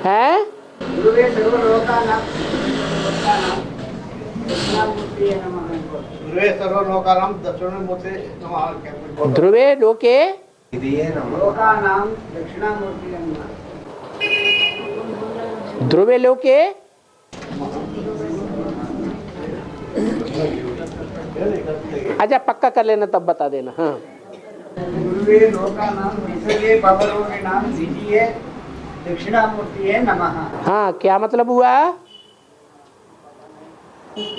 है ध्रुवे लोके ध्रुवे लोके अच्छा पक्का कर लेना तब बता देना। हाँ, दक्षिणामूर्ति नमः। हाँ, क्या मतलब हुआ?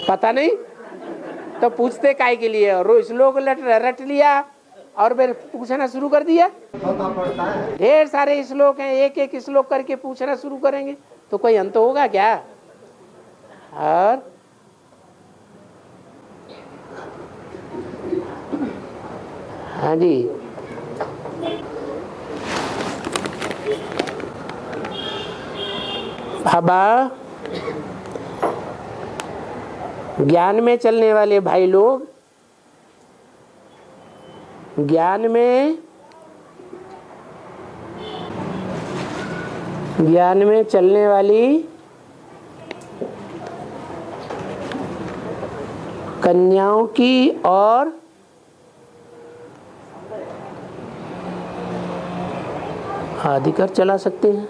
पता नहीं तो पूछते काय के लिए? और श्लोक रट लिया और फिर पूछना शुरू कर दिया। ढेर सारे श्लोक हैं, एक एक श्लोक करके पूछना शुरू करेंगे तो कोई अंत होगा क्या? और हाँ जी, बाबा ज्ञान में चलने वाले भाई लोग, ज्ञान में चलने वाली कन्याओं की और आदि कर चला सकते हैं।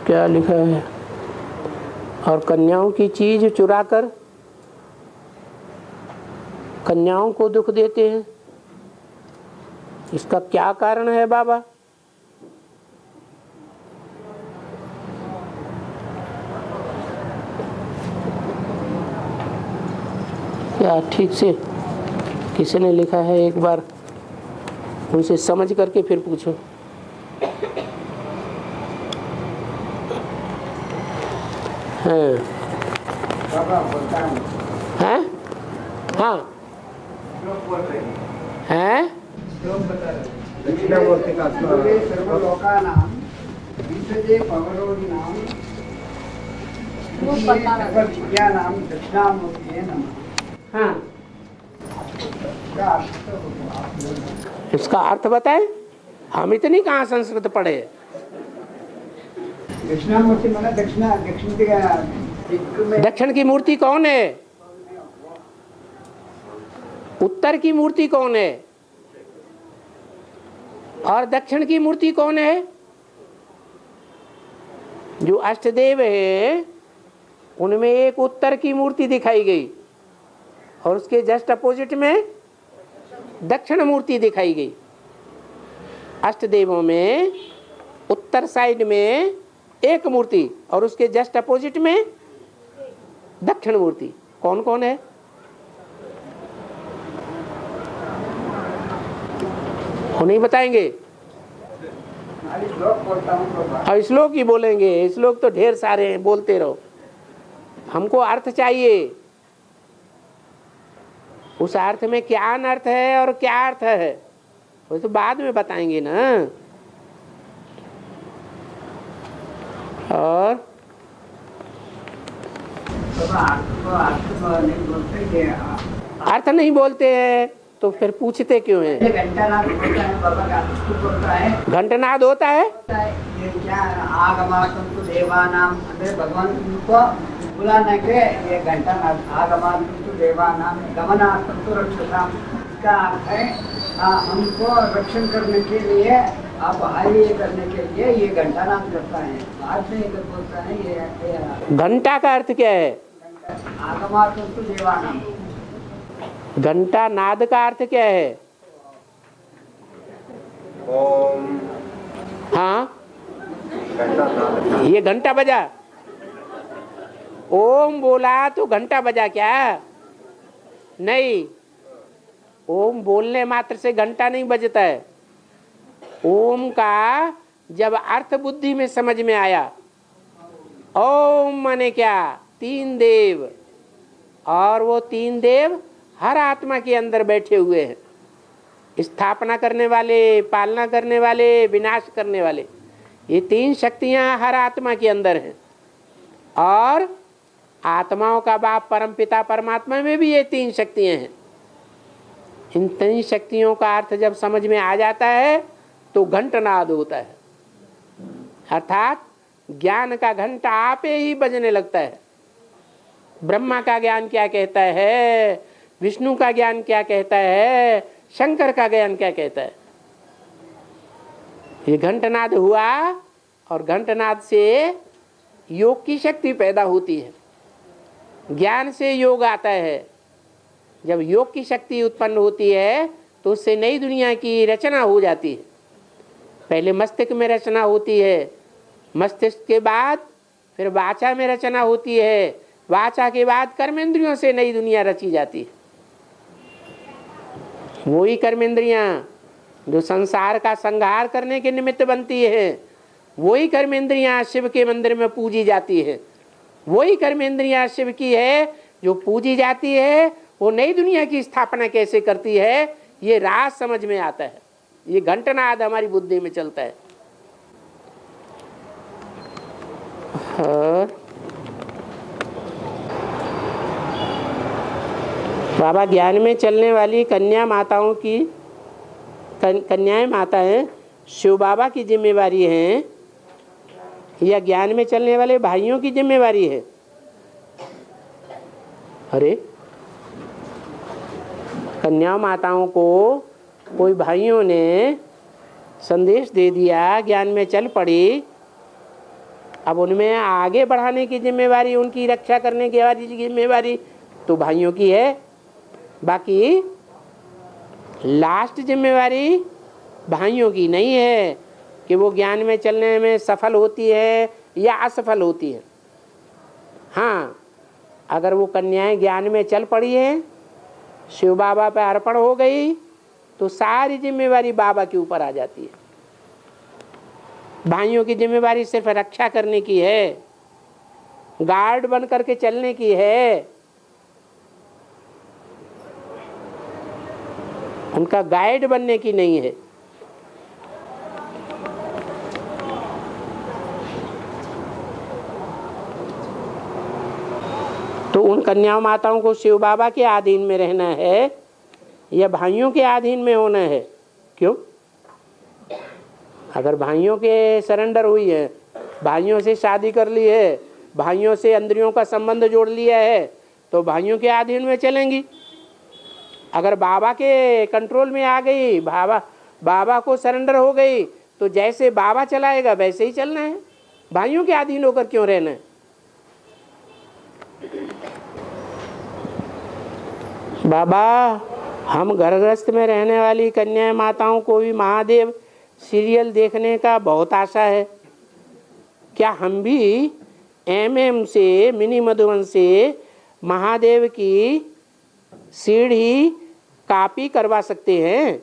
क्या लिखा है? और कन्याओं की चीज चुराकर कन्याओं को दुख देते हैं। इसका क्या कारण है बाबा? क्या ठीक से किसी ने लिखा है? एक बार उनसे समझ करके फिर पूछो। हाँ हाँ हाँ हैं दक्षिणामूर्ति का सर्वलोकानां विसर्जे पवरोगिणां सर्वविद्यानां दक्षिणामूर्तये नमः। हाँ, इसका अर्थ बताएं। हम इतनी कहाँ संस्कृत पढ़े। दक्षिणामूर्ति माने दक्षिण की मूर्ति कौन है? उत्तर की मूर्ति कौन है? और दक्षिण की मूर्ति कौन है? जो अष्टदेव है उनमें एक उत्तर की मूर्ति दिखाई गई और उसके जस्ट अपोजिट में दक्षिण मूर्ति दिखाई गई। अष्टदेवों में उत्तर साइड में एक मूर्ति और उसके जस्ट अपोजिट में दक्षिण मूर्ति। कौन कौन है? वो नहीं बताएंगे और श्लोक ही बोलेंगे। श्लोक तो ढेर सारे हैं, बोलते रहो। हमको अर्थ चाहिए। उस अर्थ में क्या अनर्थ है और क्या अर्थ है वो तो बाद में बताएंगे ना। और अर्थ नहीं बोलते हैं तो फिर पूछते क्यों हैं? घंटनाद होता है। भगवान को बुलाने के ये घंटानाद आगमान्तु देवानाम गमनार्थं तु रक्षसाम। इसका अर्थ है हमको रक्षण करने के लिए, आप हाई करने के लिए ये घंटानाद करता है। बाद में एक बोलता है ये घंटा का अर्थ क्या है? आगमान्तु देवानाम। घंटा नाद का अर्थ क्या है? ओम। हाँ, ये घंटा बजा। ओम बोला तो घंटा बजा क्या? नहीं, ओम बोलने मात्र से घंटा नहीं बजता है। ओम का जब अर्थ बुद्धि में समझ में आया, ओम माने क्या? तीन देव, और वो तीन देव हर आत्मा के अंदर बैठे हुए हैं। स्थापना करने वाले, पालना करने वाले, विनाश करने वाले, ये तीन शक्तियां हर आत्मा के अंदर हैं। और आत्माओं का बाप परमपिता परमात्मा में भी ये तीन शक्तियां हैं। इन तीन शक्तियों का अर्थ जब समझ में आ जाता है तो घंटनाद होता है, अर्थात ज्ञान का घंटा आपे ही बजने लगता है। ब्रह्मा का ज्ञान क्या कहता है, विष्णु का ज्ञान क्या कहता है, शंकर का ज्ञान क्या कहता है। ये घंटनाद हुआ और घंटनाद से योग की शक्ति पैदा होती है। ज्ञान से योग आता है। जब योग की शक्ति उत्पन्न होती है तो उससे नई दुनिया की रचना हो जाती है। पहले मस्तिष्क में रचना होती है, मस्तिष्क के बाद फिर वाचा में रचना होती है, वाचा के बाद कर्मेंद्रियों से नई दुनिया रची जाती है। वही कर्मेंद्रियां जो संसार का संहार करने के निमित्त बनती है, वही कर्मेंद्रियां शिव के मंदिर में पूजी जाती है। वही कर्मेंद्रियां शिव की है जो पूजी जाती है। वो नई दुनिया की स्थापना कैसे करती है ये राज समझ में आता है। ये घंटनाद हमारी बुद्धि में चलता है। और बाबा ज्ञान में चलने वाली कन्या माताओं की, कन्याएं माता हैं, शिव बाबा की जिम्मेवारी है या ज्ञान में चलने वाले भाइयों की जिम्मेवारी है? अरे कन्या माताओं को कोई भाइयों ने संदेश दे दिया, ज्ञान में चल पड़ी, अब उनमें आगे बढ़ाने की जिम्मेवारी, उनकी रक्षा करने की जिम्मेवारी तो भाइयों की है। बाकी लास्ट जिम्मेवारी भाइयों की नहीं है कि वो ज्ञान में चलने में सफल होती है या असफल होती है। हाँ, अगर वो कन्याएं ज्ञान में चल पड़ी हैं, शिव बाबा पे अर्पण हो गई तो सारी जिम्मेवारी बाबा के ऊपर आ जाती है। भाइयों की जिम्मेवारी सिर्फ रक्षा करने की है, गार्ड बन करके चलने की है, उनका गाइड बनने की नहीं है। तो उन कन्या माताओं को शिव बाबा के अधीन में रहना है या भाइयों के अधीन में होना है? क्यों? अगर भाइयों के सरेंडर हुई है, भाइयों से शादी कर ली है, भाइयों से इंद्रियों का संबंध जोड़ लिया है, तो भाइयों के अधीन में चलेंगी। अगर बाबा के कंट्रोल में आ गई, बाबा को सरेंडर हो गई, तो जैसे बाबा चलाएगा वैसे ही चलना है। भाइयों के अधीन होकर क्यों रहना है? बाबा, हम घर गृहस्थ में रहने वाली कन्या माताओं को भी महादेव सीरियल देखने का बहुत आशा है। क्या हम भी MM से, मिनी मधुबन से महादेव की सीढ़ी कॉपी करवा सकते हैं?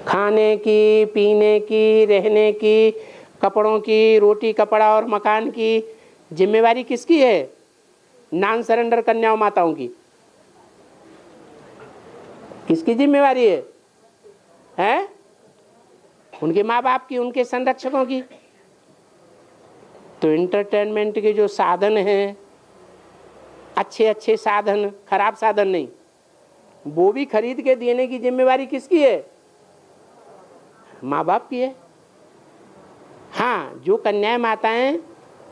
खाने की, पीने की, रहने की, कपड़ों की, रोटी कपड़ा और मकान की जिम्मेवारी किसकी है? नॉन सरेंडर कन्याओं माताओं की। किसकी जिम्मेवारी है? हैं? उनके माँ बाप की, उनके संरक्षकों की। तो इंटरटेनमेंट के जो साधन हैं, अच्छे अच्छे साधन, खराब साधन नहीं, वो भी खरीद के देने की जिम्मेवारी किसकी है? माँ बाप की है। हाँ, जो कन्या माताएं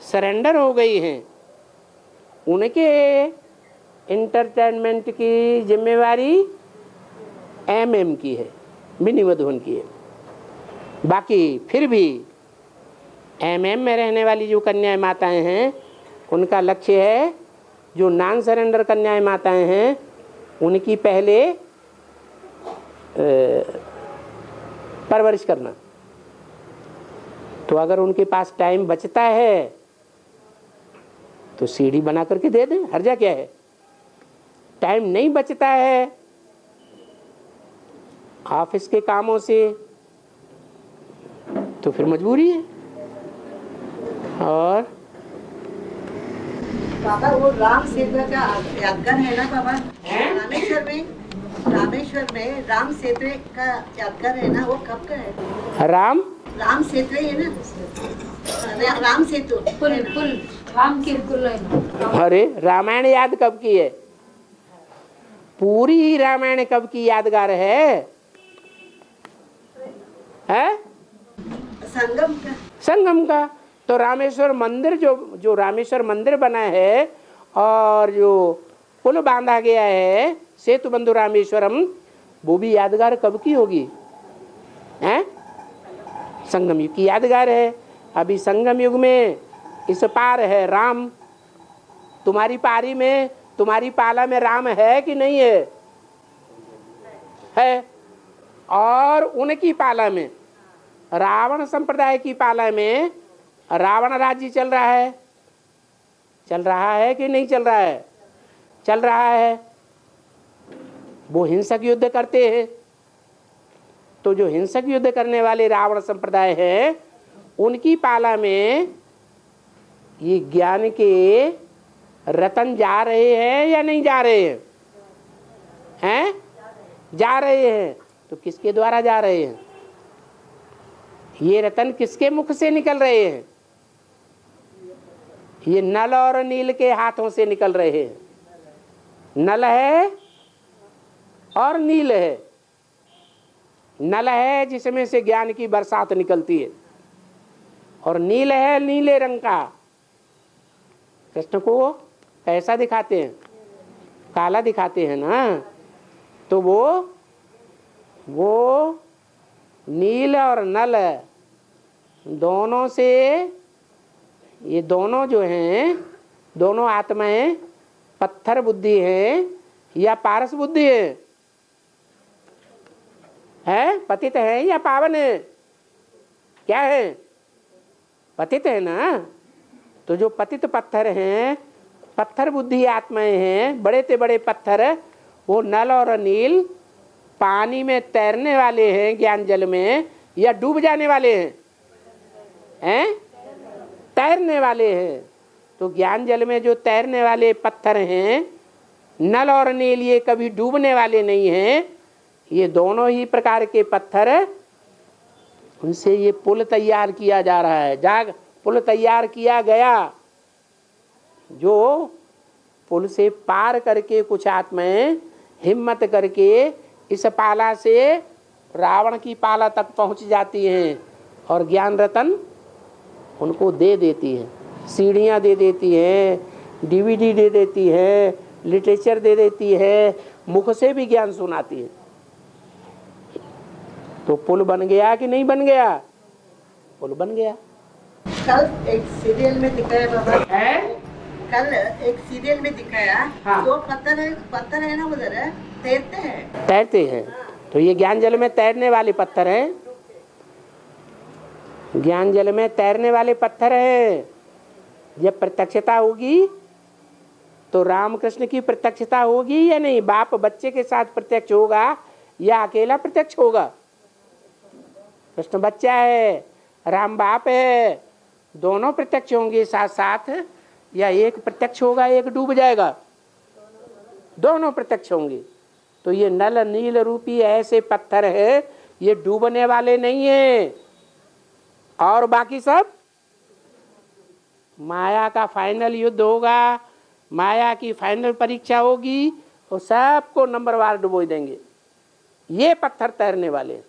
सरेंडर हो गई हैं, उनके इंटरटेनमेंट की जिम्मेवारी MM की है, मिनी मधुबन की है। बाकी फिर भी MM में रहने वाली जो कन्याएं माताएं हैं, उनका लक्ष्य है, जो नॉन सरेंडर कन्याएं माताएं हैं, उनकी पहले परवरिश करना। तो अगर उनके पास टाइम बचता है तो सीढ़ी बना करके दे दें, हर्जा क्या है? टाइम नहीं बचता है ऑफिस के कामों से, तो फिर मजबूरी है। और बाबा, वो राम सेतु का यादगार है ना बाबा? रामेश्वर में राम सेतु का यादगार है ना, वो कब का है? राम सेतु है ना, राम सेतु पुल राम की पुल है। अरे, रामायण याद कब की है? पूरी ही रामायण कब की यादगार है? संगम का। तो रामेश्वर मंदिर, जो रामेश्वर मंदिर बना है और जो पुल बांधा गया है, सेतु बंधु रामेश्वरम, वो भी यादगार कब की होगी? हैं? संगम युग की यादगार है। अभी संगम युग में इस पार है राम। तुम्हारी पारी में, तुम्हारी पाला में राम है कि नहीं है? है। और उनकी पाला में, रावण संप्रदाय की पाला में रावण राज्य चल रहा है। चल रहा है कि नहीं चल रहा है? चल रहा है। वो हिंसक युद्ध करते हैं। तो जो हिंसक युद्ध करने वाले रावण संप्रदाय है, उनकी पाला में ये ज्ञान के रतन जा रहे हैं या नहीं जा रहे हैं? हैं? जा रहे हैं। तो किसके द्वारा जा रहे हैं? ये रतन किसके मुख से निकल रहे हैं? ये नल और नील के हाथों से निकल रहे हैं। नल है और नील है। नल है जिसमें से ज्ञान की बरसात निकलती है, और नील है नीले रंग का। कृष्ण को कैसा दिखाते हैं? काला दिखाते हैं ना। तो वो नील और नल दोनों से, ये दोनों जो हैं, दोनों आत्माएं पत्थर बुद्धि हैं या पारस बुद्धि है? पतित है या पावन है? क्या है? पतित है ना। तो जो पतित पत्थर हैं, पत्थर बुद्धि आत्माएं हैं, बड़े से बड़े पत्थर, वो नल और नील पानी में तैरने वाले हैं ज्ञान जल में, या डूब जाने वाले हैं? तैरने वाले हैं। तो ज्ञान जल में जो तैरने वाले पत्थर हैं, नल और नील, ये कभी डूबने वाले नहीं हैं। ये दोनों ही प्रकार के पत्थर, उनसे ये पुल तैयार किया जा रहा है। पुल तैयार किया गया, जो पुल से पार करके कुछ आत्माएं हिम्मत करके इस पाला से रावण की पाला तक पहुंच जाती हैं और ज्ञान रतन उनको दे देती है। सीढ़ियाँ दे देती है, DVD दे देती है, लिटरेचर दे देती है, मुख से भी ज्ञान सुनाती है। तो पुल बन गया कि नहीं बन गया? पुल बन गया। कल एक सीरियल में दिखाया बाबा, कल एक सीरियल में दिखाया, हाँ। जो पत्थर है ना उधर है, तैरते हैं। तो ये ज्ञान जल में तैरने वाले पत्थर हैं, ज्ञान जल में तैरने वाले पत्थर हैं। जब प्रत्यक्षता होगी तो रामकृष्ण की प्रत्यक्षता होगी या नहीं? बाप बच्चे के साथ प्रत्यक्ष होगा या अकेला प्रत्यक्ष होगा? कृष्ण बच्चा है, राम बाप है, दोनों प्रत्यक्ष होंगे साथ साथ, या एक प्रत्यक्ष होगा एक डूब जाएगा? दोनों प्रत्यक्ष होंगे। तो ये नल नील रूपी ऐसे पत्थर है, ये डूबने वाले नहीं है। और बाकी सब माया का फाइनल युद्ध होगा, माया की फाइनल परीक्षा होगी, तो सबको नंबरवार डुबो देंगे। ये पत्थर तैरने वाले,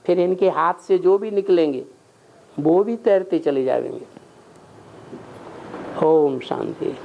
फिर इनके हाथ से जो भी निकलेंगे वो भी तैरते चले जाएंगे। ओम शांति।